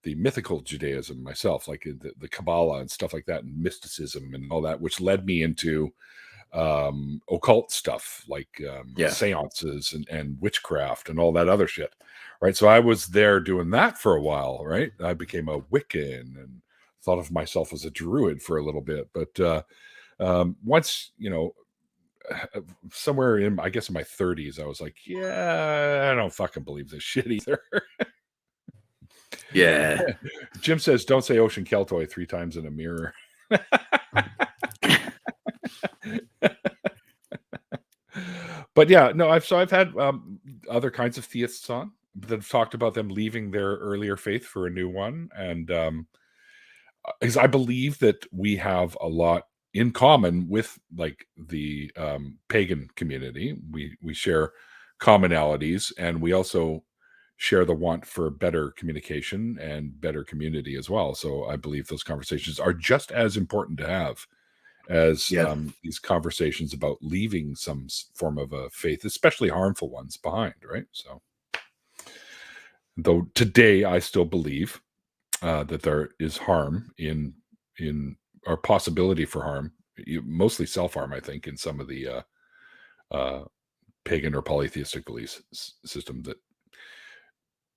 the mythical Judaism myself, like the Kabbalah and stuff like that, and mysticism and all that, which led me into occult stuff like seances and witchcraft and all that other shit. Right. So I was there doing that for a while. Right. I became a Wiccan and thought of myself as a druid for a little bit. But once, somewhere in, I guess in my 30s, I was like, yeah, I don't fucking believe this shit either. yeah. Jim says, don't say Ocean Keltoy 3 times in a mirror. But yeah, no, I've had other kinds of theists on that have talked about them leaving their earlier faith for a new one. And because I believe that we have a lot in common with like the pagan community. We share commonalities, and we also share the want for better communication and better community as well. So I believe those conversations are just as important to have as these conversations about leaving some form of a faith, especially harmful ones, behind, right? So though today I still believe that there is harm in or possibility for harm, mostly self-harm, I think, in some of the pagan or polytheistic belief system that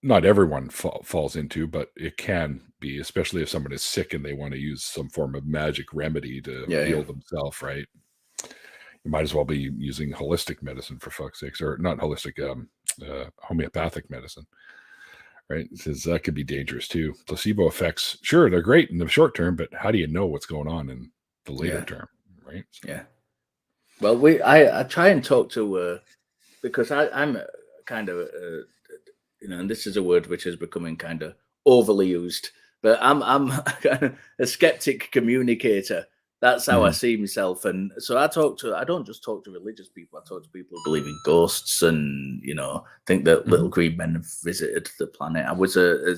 not everyone falls into, but it can be, especially if someone is sick and they want to use some form of magic remedy to heal themselves, right? You might as well be using holistic medicine, for fuck's sakes, or not holistic, homeopathic medicine. Right, because that could be dangerous too. Placebo effects, sure, they're great in the short term, but how do you know what's going on in the later term, right? So. Yeah. Well, I try and talk to because I'm kind of and this is a word which is becoming kind of overly used, but I'm kind of a skeptic communicator. That's how I see myself, and so I don't just talk to religious people. I talk to people who believe in ghosts, and think that little green men have visited the planet. I was a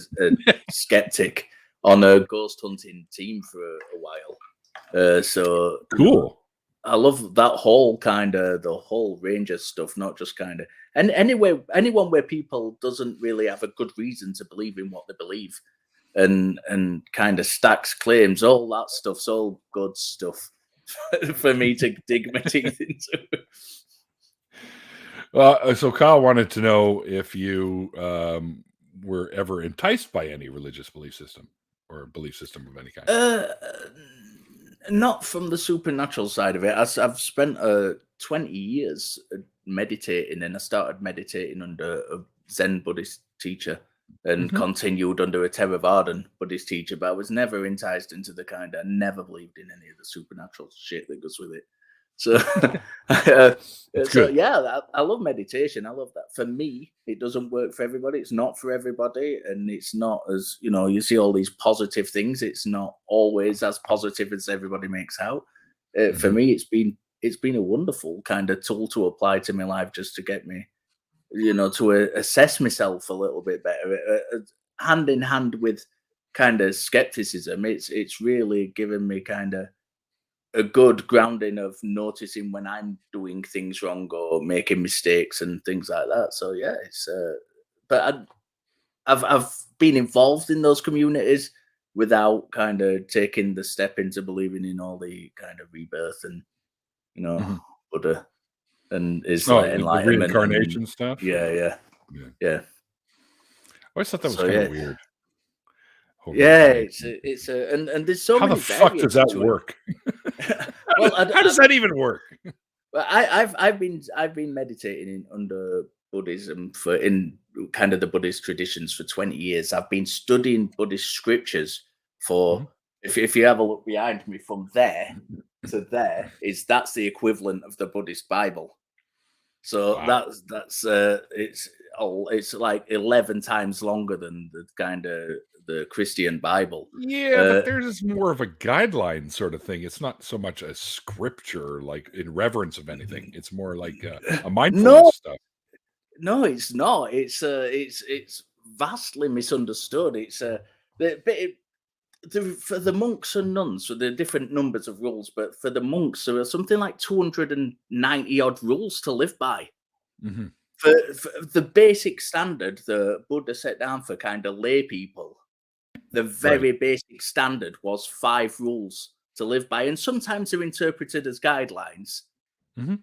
skeptic on a ghost hunting team for a while, so cool. I love that whole kind of the whole range of stuff, not just kind of and anyone where people doesn't really have a good reason to believe in what they believe. And kind of stacks claims, all that stuff's all good stuff for me to dig my teeth into. So Kyle wanted to know if you were ever enticed by any religious belief system or belief system of any kind. Not from the supernatural side of it. I've spent 20 years meditating, and I started meditating under a Zen Buddhist teacher and continued under a Theravadan Buddhist teacher, but I was never enticed into the kind. I never believed in any of the supernatural shit that goes with it. So, yeah, I love meditation. I love that. For me, it doesn't work for everybody. It's not for everybody, and it's not as, you know, you see all these positive things. It's not always as positive as everybody makes out. For me, it's been a wonderful kind of tool to apply to my life, just to get me, you know, to assess myself a little bit better, hand in hand with kind of skepticism. It's really given me kind of a good grounding of noticing when I'm doing things wrong or making mistakes and things like that. So yeah, it's but I've been involved in those communities without kind of taking the step into believing in all the kind of rebirth and, you know, Buddha and enlightenment, the reincarnation stuff. Yeah. I always thought that was So, kind yeah. of weird. Yeah, it's and there's so how many. the fuck does that work? Well, how does that even work? Well, I've been meditating under Buddhism in kind of the Buddhist traditions for 20 years. I've been studying Buddhist scriptures for, if you have a look behind me, from there to there, that's the equivalent of the Buddhist Bible. So that's it's like 11 times longer than the kind of the Christian Bible. Yeah, but theirs is more of a guideline sort of thing. It's not so much a scripture, like in reverence of anything. It's more like a mindfulness stuff. No, it's not. It's vastly misunderstood. It's for the monks and nuns, so there are different numbers of rules, but for the monks, there are something like 290 odd rules to live by. For the basic standard the Buddha set down for kind of lay people, the very basic standard was 5 rules to live by, and sometimes they're interpreted as guidelines.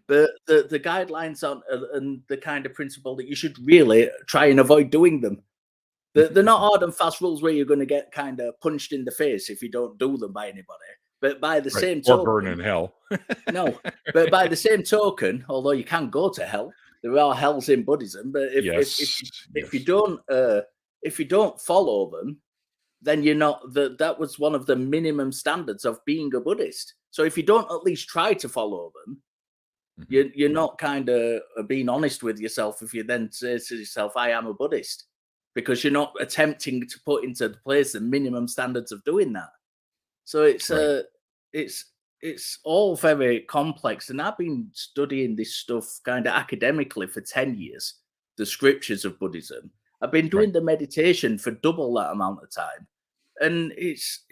But the guidelines aren't and the kind of principle that you should really try and avoid doing them. They're not hard and fast rules where you're going to get kind of punched in the face if you don't do them by anybody. But by the same token, or burn in hell. No, but by the same token, although you can go to hell, there are hells in Buddhism. But if you don't follow them, then you're not. That was one of the minimum standards of being a Buddhist. So if you don't at least try to follow them, you're not kind of being honest with yourself. If you then say to yourself, "I am a Buddhist," because you're not attempting to put into place the minimum standards of doing that. So it's all very complex, and I've been studying this stuff kind of academically for 10 years, the scriptures of Buddhism. I've been doing the meditation for double that amount of time, and it's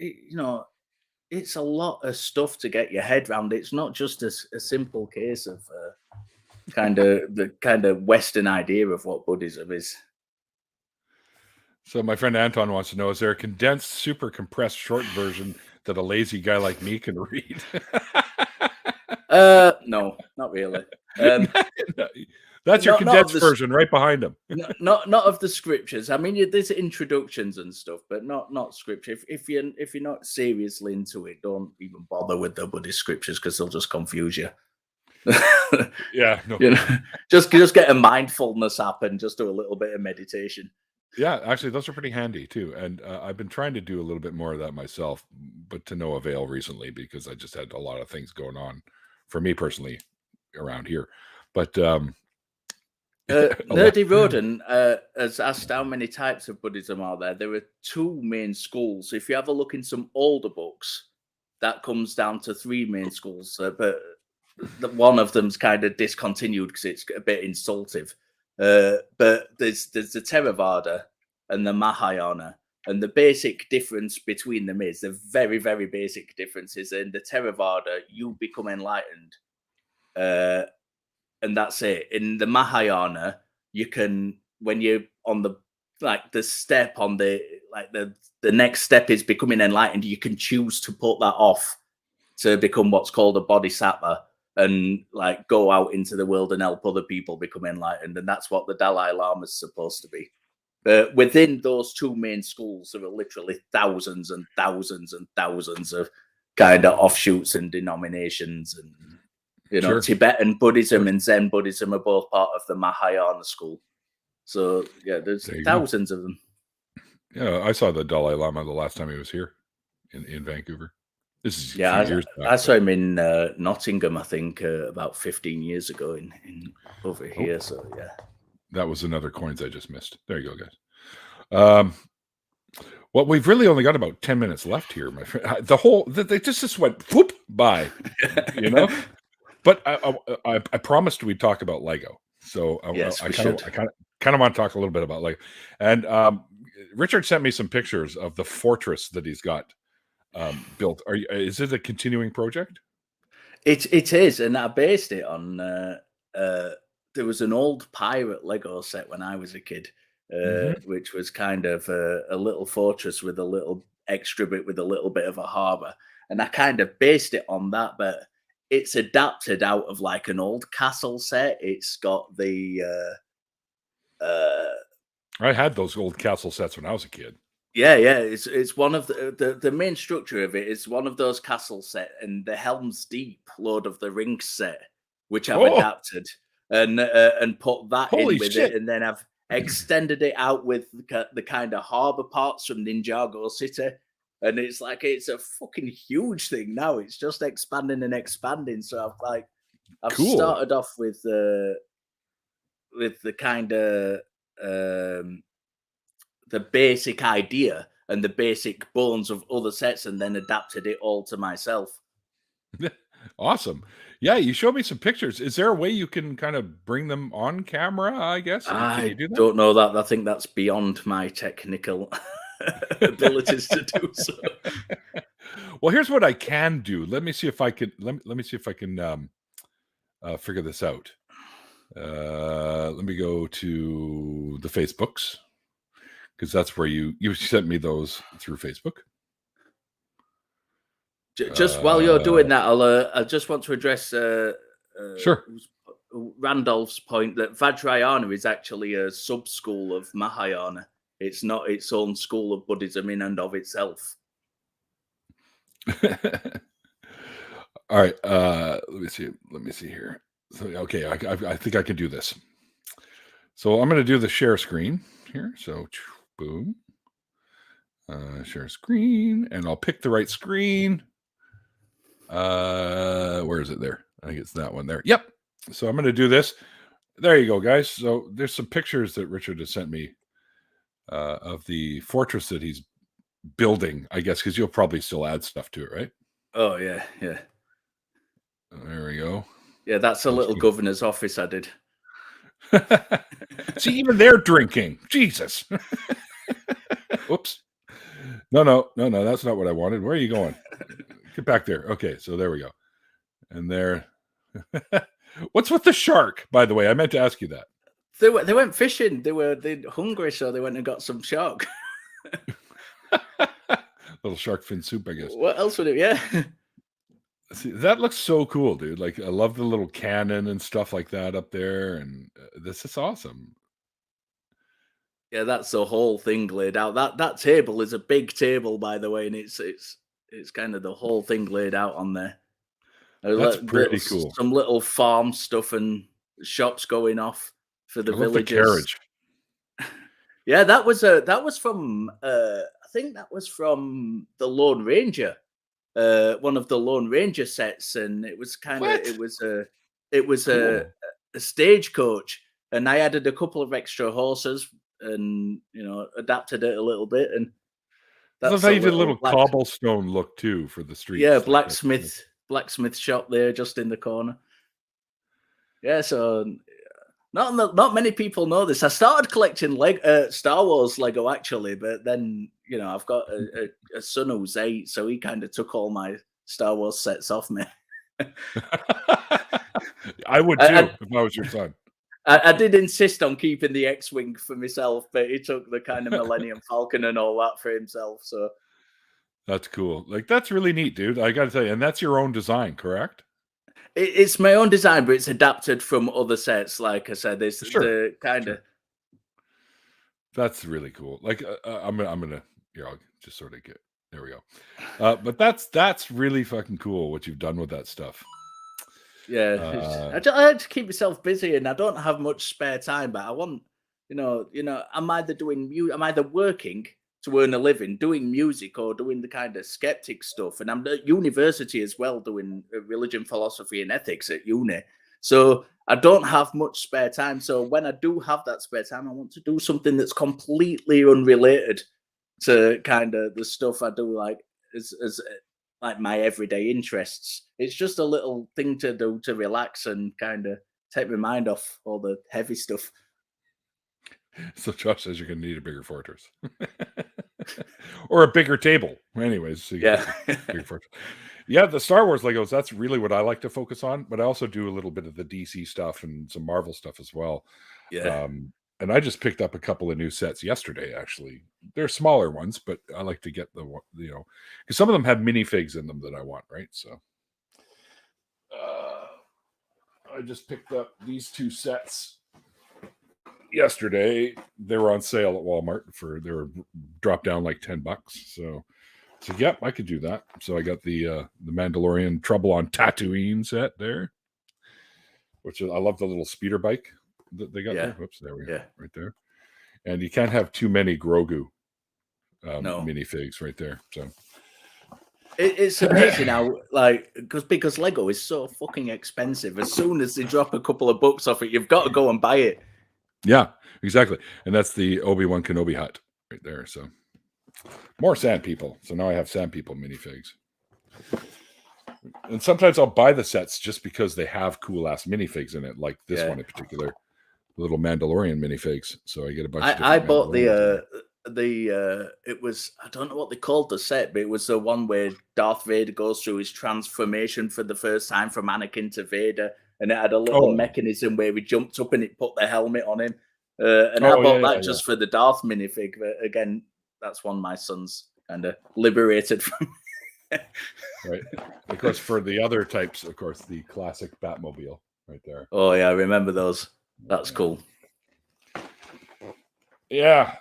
a lot of stuff to get your head around. It's not just a simple case of the kind of Western idea of what Buddhism is. So my friend Anton wants to know, is there a condensed, super compressed short version that a lazy guy like me can read? No, not really. That's your condensed version right behind him. not of the scriptures. I mean, there's introductions and stuff, but not scripture. If you're not seriously into it, don't even bother with the Buddhist scriptures, because they'll just confuse you. Yeah, no. Just get a mindfulness app and just do a little bit of meditation. Yeah, actually, those are pretty handy too. And I've been trying to do a little bit more of that myself, but to no avail recently, because I just had a lot of things going on for me personally around here. But Nerdy Rodin has asked how many types of Buddhism are there. There are 2 main schools. If you have a look in some older books, that comes down to 3 main schools. But one of them's kind of discontinued because it's a bit insultive. But there's the Theravada and the Mahayana, and the basic difference between them is the very, very basic differences. In the Theravada, you become enlightened, and that's it. In the Mahayana, you can, when you're on the step on the next step is becoming enlightened, you can choose to put that off to become what's called a bodhisattva, and go out into the world and help other people become enlightened. And that's what the Dalai Lama is supposed to be. But within those 2 main schools, there are literally thousands and thousands and thousands of kind of offshoots and denominations. And You know, Sure. Tibetan Buddhism and Zen Buddhism are both part of the Mahayana school. So yeah, there's There you go. thousands of them. Yeah, I saw the Dalai Lama the last time he was here in Vancouver. This is a few years back. I saw him in Nottingham, I think, about 15 years ago in over here. So yeah, that was another coins I just missed. There you go, guys. Well, we've really only got about 10 minutes left here, my friend. They just went whoop by, you know. But I promised we'd talk about Lego, so I kind of want to talk a little bit about Lego. And Richard sent me some pictures of the fortress that he's got built. Is it a continuing project? It is, and I based it on. There was an old pirate Lego set when I was a kid, which was kind of a little fortress with a little extra bit with a little bit of a harbour, and I kind of based it on that, but it's adapted out of like an old castle set. It's got the. I had those old castle sets when I was a kid. Yeah. It's one of the main structure of it is one of those castle set and the Helm's Deep Lord of the Rings set, which I've adapted and put that in with it, and then I've extended it out with the kind of harbour parts from Ninjago City, and it's a fucking huge thing now. It's just expanding and expanding. So I've started off with the kind of the basic idea and the basic bones of other sets, and then adapted it all to myself. Awesome. Yeah, you showed me some pictures. Is there a way you can kind of bring them on camera, I guess? Can you do that? Don't know that. I think that's beyond my technical abilities to do so. Well, here's what I can do. Let me see if I can let me see if I can figure this out. Let me go to the Facebooks, because that's where you sent me those through Facebook. Just while you're doing that, I just want to address sure, Randolph's point that Vajrayana is actually a sub-school of Mahayana. It's not its own school of Buddhism in and of itself. All right, let me see here. So, okay, I think I can do this. So I'm going to do the share screen here. So boom, share screen, and I'll pick the right screen. Where is it there? I think it's that one there. Yep. So I'm going to do this. There you go, guys. So there's some pictures that Richard has sent me of the fortress that he's building, I guess, because you'll probably still add stuff to it, right? Oh yeah. There we go. Yeah, that's a little governor's office I did. See, even they're drinking. Jesus. Oops. No, that's not what I wanted. Where are you going? Get back there. Okay, so there we go. And there. What's with the shark, by the way? I meant to ask you that. They went fishing. They're hungry, so they went and got some shark. Little shark fin soup, I guess. What else would it? Yeah. See, that looks so cool, dude. Like, I love the little cannon and stuff like that up there, and this is awesome. Yeah, that's the whole thing laid out. That table is a big table, by the way, and it's kind of the whole thing laid out on there. That's pretty cool. Some little farm stuff and shops going off for the villagers. The carriage. Yeah, that was from I think that was from the Lone Ranger. One of the Lone Ranger sets, and it was a stagecoach, and I added a couple of extra horses and adapted it a little bit, and that's how you did a little cobblestone look too for the street. Yeah, blacksmith shop there just in the corner. Yeah, so not many people know this. I started collecting Star Wars Lego actually, but then I've got a son who's 8, so he kind of took all my Star Wars sets off me. I would too if I was your son. I did insist on keeping the X-Wing for myself, but he took the kind of Millennium Falcon and all that for himself. So that's cool. Like, that's really neat, dude. I got to tell you, and that's your own design, correct? It's my own design, but it's adapted from other sets. Like I said, it's the kind of. That's really cool. Like, I'm gonna I'll just sort of get there. We go. But that's really fucking cool what you've done with that stuff. I like to keep myself busy, and I don't have much spare time. But I want, I'm either working to earn a living, doing music, or doing the kind of skeptic stuff. And I'm at university as well, doing religion, philosophy, and ethics at uni. So I don't have much spare time. So when I do have that spare time, I want to do something that's completely unrelated to kind of the stuff I do, as like my everyday interests. It's just a little thing to do to relax and kind of take my mind off all the heavy stuff. So Josh says you're going to need a bigger fortress. Or a bigger table. Anyways, so bigger fortress. Yeah, the Star Wars Legos, that's really what I like to focus on. But I also do a little bit of the DC stuff and some Marvel stuff as well. Yeah. And I just picked up a couple of new sets yesterday, actually. They're smaller ones, but I like to get because some of them have minifigs in them that I want, right? So I just picked up these two sets yesterday. They were on sale at Walmart they were dropped down like $10. So yep, I could do that. So I got the Mandalorian Trouble on Tatooine set there, which I love the little speeder bike that they got there. Whoops, there we go, right there. And you can't have too many Grogu minifigs right there. So it's amazing how, because Lego is so fucking expensive. As soon as they drop a couple of bucks off it, you've got to go and buy it. Yeah, exactly. And that's the Obi-Wan Kenobi hut right there. So more Sand People. So now I have Sand People minifigs. And sometimes I'll buy the sets just because they have cool ass minifigs in it, like this one in particular, the little Mandalorian minifigs. So I get a bunch. I bought it was, I don't know what they called the set, but it was the one where Darth Vader goes through his transformation for the first time from Anakin to Vader, and it had a little mechanism where he jumped up and it put the helmet on him. And I bought that just for the Darth minifig. But again, that's one my son's kind of liberated from. Right. Of course, for the other types, of course, the classic Batmobile right there. Oh yeah, I remember those. That's cool. Yeah.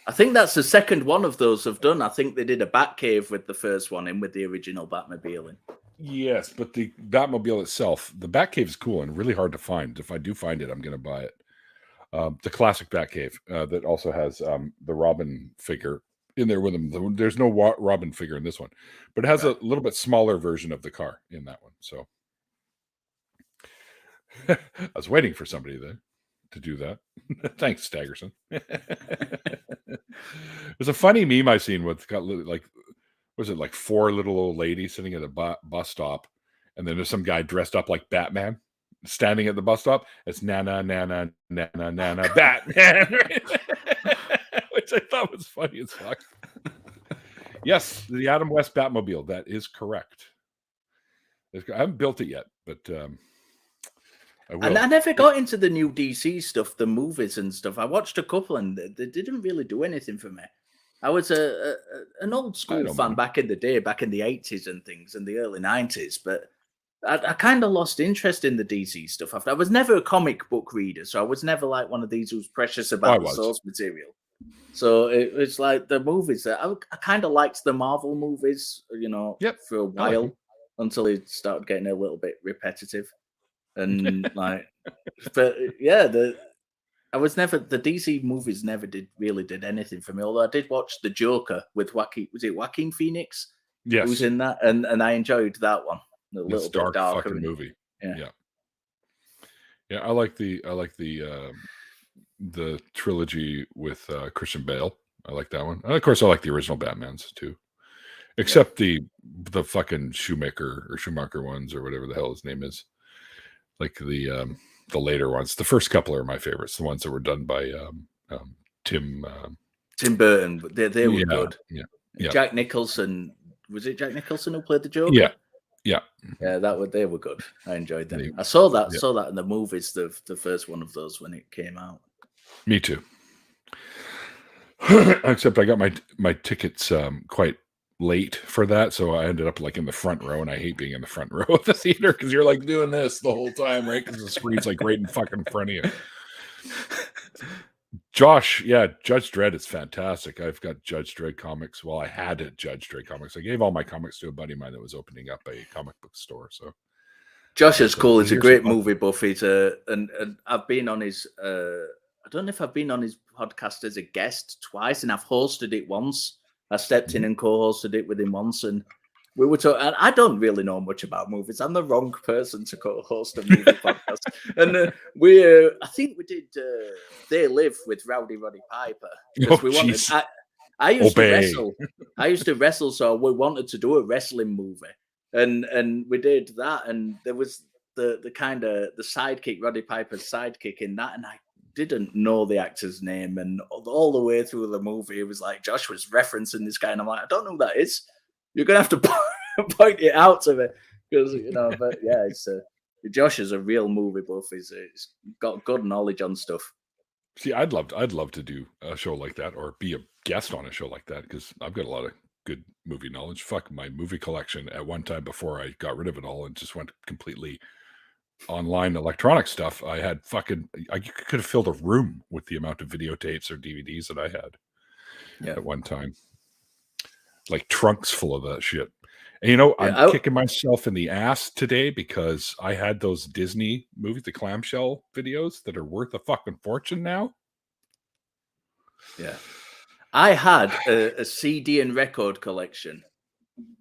I think that's the second one of those I've done. I think they did a Batcave with the first one in, with the original Batmobile in. Yes, but the Batmobile itself, the Batcave is cool and really hard to find. If I do find it, I'm going to buy it. The classic Batcave that also has the Robin figure in there with him. There's no Robin figure in this one, but it has a little bit smaller version of the car in that one. So I was waiting for somebody there to do that. Thanks, Staggerson. There's a funny meme I've seen with was it like four little old ladies sitting at a bus stop, and then there's some guy dressed up like Batman standing at the bus stop. It's Nana Batman, which I thought was funny as fuck. Yes, the Adam West Batmobile. That is correct. I haven't built it yet, but I will. And I never got into the new DC stuff, the movies and stuff. I watched a couple, and they didn't really do anything for me. I was an old school fan back in the day, back in the 80s and things, and the early 90s, but I kind of lost interest in the DC stuff. I was never a comic book reader, so I was never like one of these who's precious about the source material. So it's like the movies that I kind of liked the Marvel movies, for a while until it started getting a little bit repetitive. And but yeah, I was never, the DC movies never did anything for me. Although I did watch The Joker with Joaquin Phoenix? Yes, who's in that, and I enjoyed that one. A little bit darker fucking movie. Yeah. I like the trilogy with Christian Bale. I like that one. And of course, I like the original Batmans too, except the fucking Schumacher ones, or whatever the hell his name is. Like the later ones. The first couple are my favorites. The ones that were done by Tim Burton. But they were good. Yeah. Jack Nicholson. Was it Jack Nicholson who played the Joker? Yeah. They were good. I enjoyed them. I saw that in the movies, the first one of those when it came out. Me too. Except I got my tickets quite late for that, so I ended up like in the front row, and I hate being in the front row of the theater because you're like doing this the whole time, right? Because the screen's like right in fucking front of you. Josh, Judge Dredd is fantastic. I've got Judge Dredd comics. Well, I had Judge Dredd comics. I gave all my comics to a buddy of mine that was opening up a comic book store. So Josh is cool. He's a great Here's- movie buff. He's and I've been on his. I don't know if I've been on his podcast as a guest twice, and I've hosted it once. I stepped in and co-hosted it with him once, and we were talking. And I don't really know much about movies. I'm the wrong person to co-host a movie podcast. And I think we did They Live with Roddy Piper. We wanted. I used to wrestle. I used to wrestle, so we wanted to do a wrestling movie. And we did that, and there was the kind of the sidekick, Roddy Piper's sidekick in that, and I didn't know the actor's name, and all the way through the movie, it was like Josh was referencing this guy, and I'm like, I don't know who that is. You're gonna have to point it out to me, because But yeah, it's Josh is a real movie buff. He's got good knowledge on stuff. See, I'd love to do a show like that, or be a guest on a show like that, because I've got a lot of good movie knowledge. Fuck, my movie collection at one time, before I got rid of it all and just went completely online electronic stuff, I could have filled a room with the amount of videotapes or DVDs that I had at one time, like trunks full of that shit. And I'm kicking myself in the ass today because I had those Disney movies, the clamshell videos, that are worth a fucking fortune now. Yeah, I had a CD and record collection,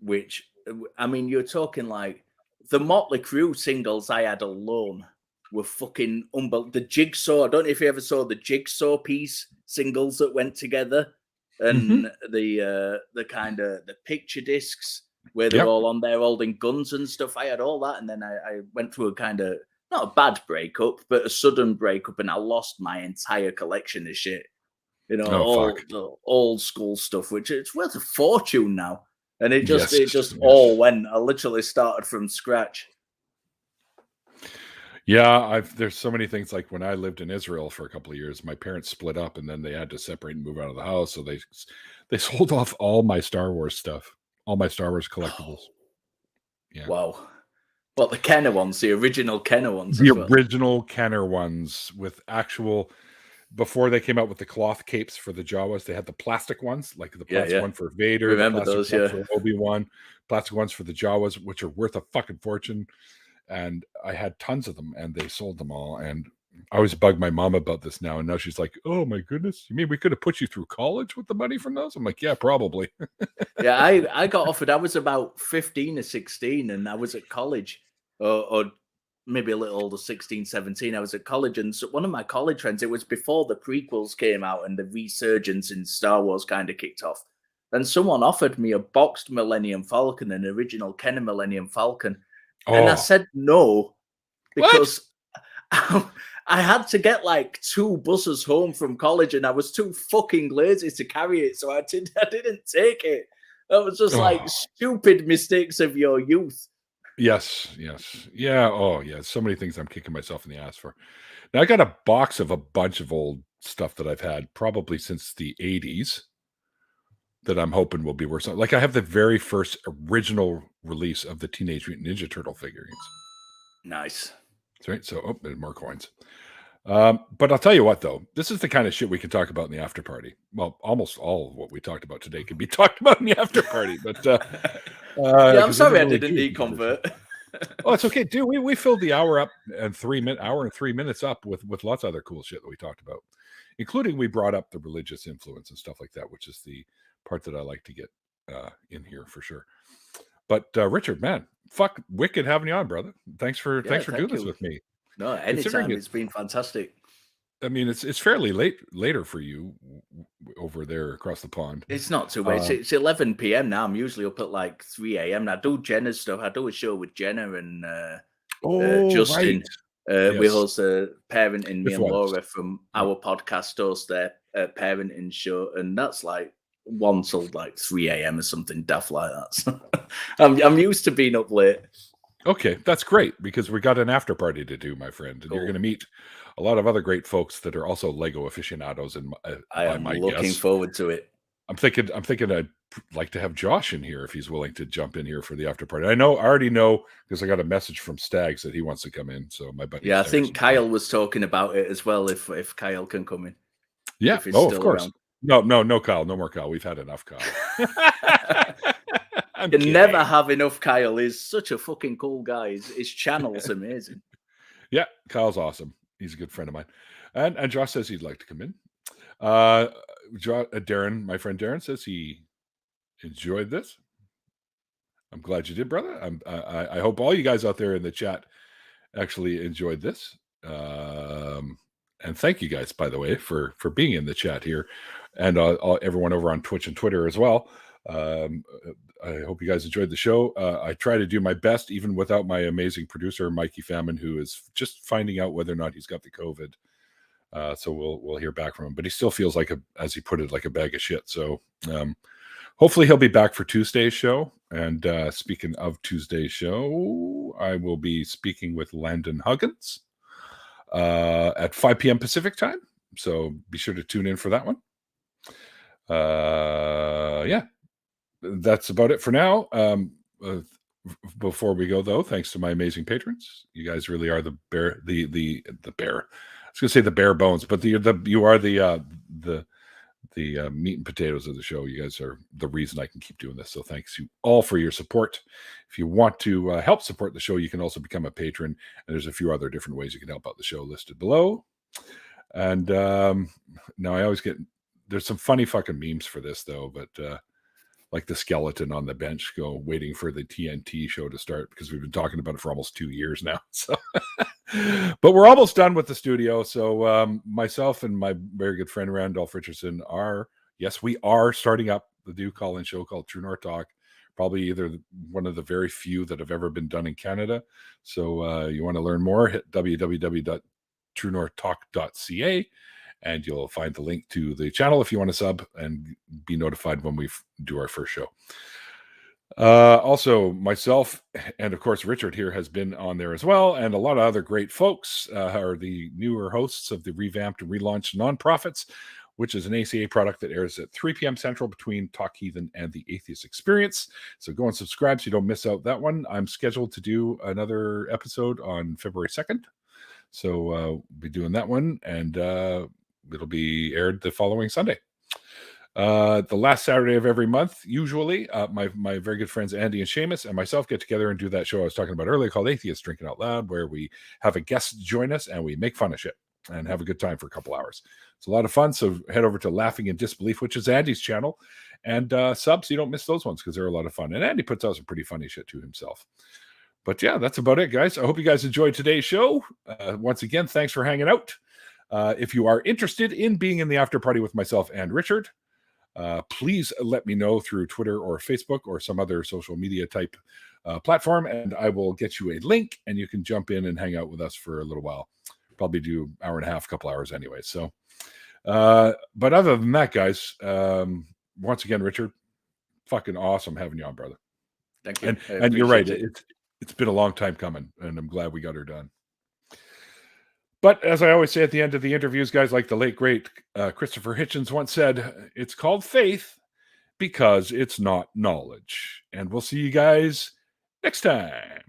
which, I mean, you're talking like the Motley Crue singles I had alone were fucking unbelievable. The Jigsaw, I don't know if you ever saw the Jigsaw piece singles that went together, and the kind of the picture discs where they're all on there holding guns and stuff. I had all that, and then I went through a kind of, not a bad breakup, but a sudden breakup, and I lost my entire collection of shit. All the old school stuff, which it's worth a fortune now. And it just all went. I literally started from scratch. Yeah, there's so many things. Like when I lived in Israel for a couple of years, my parents split up, and then they had to separate and move out of the house. So they sold off all my Star Wars stuff, all my Star Wars collectibles. Yeah. Wow. Well, the Kenner ones, the original Kenner ones. The original Kenner ones with actual. Before they came out with the cloth capes for the Jawas, they had the plastic ones, like the plastic one for Vader. Remember those, for Obi-Wan, plastic ones for the Jawas, which are worth a fucking fortune. And I had tons of them, and they sold them all. And I always bug my mom about this now. And now she's like, "Oh my goodness, you mean we could have put you through college with the money from those?" I'm like, "Yeah, probably." Yeah, I got offered. I was about 15 or 16, and I was at college, or maybe a little older, 16, 17. I was at college, and so one of my college friends, it was before the prequels came out and the resurgence in Star Wars kind of kicked off. And someone offered me a boxed Millennium Falcon, an original Kenner Millennium Falcon. And I said no, because I had to get like 2 buses home from college, and I was too fucking lazy to carry it. So I didn't take it. That was just like stupid mistakes of your youth. Yes. Yeah. Oh, yeah. So many things I'm kicking myself in the ass for. Now, I got a box of a bunch of old stuff that I've had probably since the 80s that I'm hoping will be worth something. Like I have the very first original release of the Teenage Mutant Ninja Turtle figurines. Nice. That's right. So, there's more coins. But I'll tell you what, though, this is the kind of shit we can talk about in the after party. Well, almost all of what we talked about today can be talked about in the after party. But yeah, I'm sorry I didn't deconvert. Oh, it's okay, dude. We filled the hour up and 3 minutes up with lots of other cool shit that we talked about, including we brought up the religious influence and stuff like that, which is the part that I like to get in here for sure. But Richard, man, fuck, wicked having you on, brother. Thanks for doing this with me. No, anytime. It's been fantastic. I mean, it's fairly later for you over there across the pond. It's not too late. It's 11 p.m. now. I'm usually up at like 3 a.m. I do Jenna's stuff. I do a show with Jenna and Justin. Right. We host a parenting, me and Laura from our podcast host their parenting show, and that's like 1 till like 3 a.m. or something daft like that. So I'm used to being up late. Okay, that's great, because we got an after party to do, my friend, and you're going to meet a lot of other great folks that are also Lego aficionados. And I am looking forward to it. I'm thinking I'd like to have Josh in here if he's willing to jump in here for the after party. I already know, because I got a message from Stags that he wants to come in. So my buddy. Yeah, I think Kyle was talking about it as well. If Kyle can come in. Yeah. Of course. Around. No, Kyle. No more Kyle. We've had enough Kyle. You never have enough Kyle. He's such a fucking cool guy. His channel's amazing. Yeah, Kyle's awesome. He's a good friend of mine. And Josh says he'd like to come in. Darren, my friend Darren, says he enjoyed this. I'm glad you did, brother. I hope all you guys out there in the chat actually enjoyed this. And thank you guys, by the way, for being in the chat here, and everyone over on Twitch and Twitter as well. I hope you guys enjoyed the show. I try to do my best, even without my amazing producer, Mikey Famine, who is just finding out whether or not he's got the COVID. So we'll hear back from him, but he still feels like as he put it, like a bag of shit. So hopefully he'll be back for Tuesday's show. And speaking of Tuesday's show, I will be speaking with Landon Huggins at 5 p.m. Pacific time. So be sure to tune in for that one. Yeah, that's about it for now. Before we go, though, thanks to my amazing patrons. You guys really are the bear. The bear. I was going to say the bare bones, but you are the meat and potatoes of the show. You guys are the reason I can keep doing this. So thanks you all for your support. If you want to help support the show, you can also become a patron. And there's a few other different ways you can help out the show listed below. And now I always there's some funny fucking memes for this though, but like the skeleton on the bench waiting for the TNT show to start, because we've been talking about it for almost 2 years now. So, but we're almost done with the studio. So myself and my very good friend Randolf Richardson we are starting up the new call-in show called True North Talk. Probably either one of the very few that have ever been done in Canada. So you want to learn more, hit www.truenorthtalk.ca. And you'll find the link to the channel if you want to sub and be notified when we do our first show. Also, myself and, of course, Richard here has been on there as well. And a lot of other great folks are the newer hosts of the revamped and relaunched Nonprofits, which is an ACA product that airs at 3 p.m. Central between Talk Heathen and the Atheist Experience. So go and subscribe so you don't miss out that one. I'm scheduled to do another episode on February 2nd. So we'll be doing that one. And it'll be aired the following Sunday. The last Saturday of every month, usually, my very good friends Andy and Seamus and myself get together and do that show I was talking about earlier called Atheist Drinking Out Loud, where we have a guest join us and we make fun of shit and have a good time for a couple hours. It's a lot of fun. So head over to Laughing in Disbelief, which is Andy's channel, and sub so you don't miss those ones because they're a lot of fun. And Andy puts out some pretty funny shit to himself. But yeah, that's about it, guys. I hope you guys enjoyed today's show. Once again, thanks for hanging out. If you are interested in being in the after party with myself and Richard, please let me know through Twitter or Facebook or some other social media type platform, and I will get you a link and you can jump in and hang out with us for a little while. Probably do an hour and a half, couple hours anyway. So, but other than that, guys, once again, Richard, fucking awesome having you on, brother. Thank you. And you're right. It's been a long time coming, and I'm glad we got her done. But as I always say at the end of the interviews, guys, like the late, great Christopher Hitchens once said, it's called faith because it's not knowledge. And we'll see you guys next time.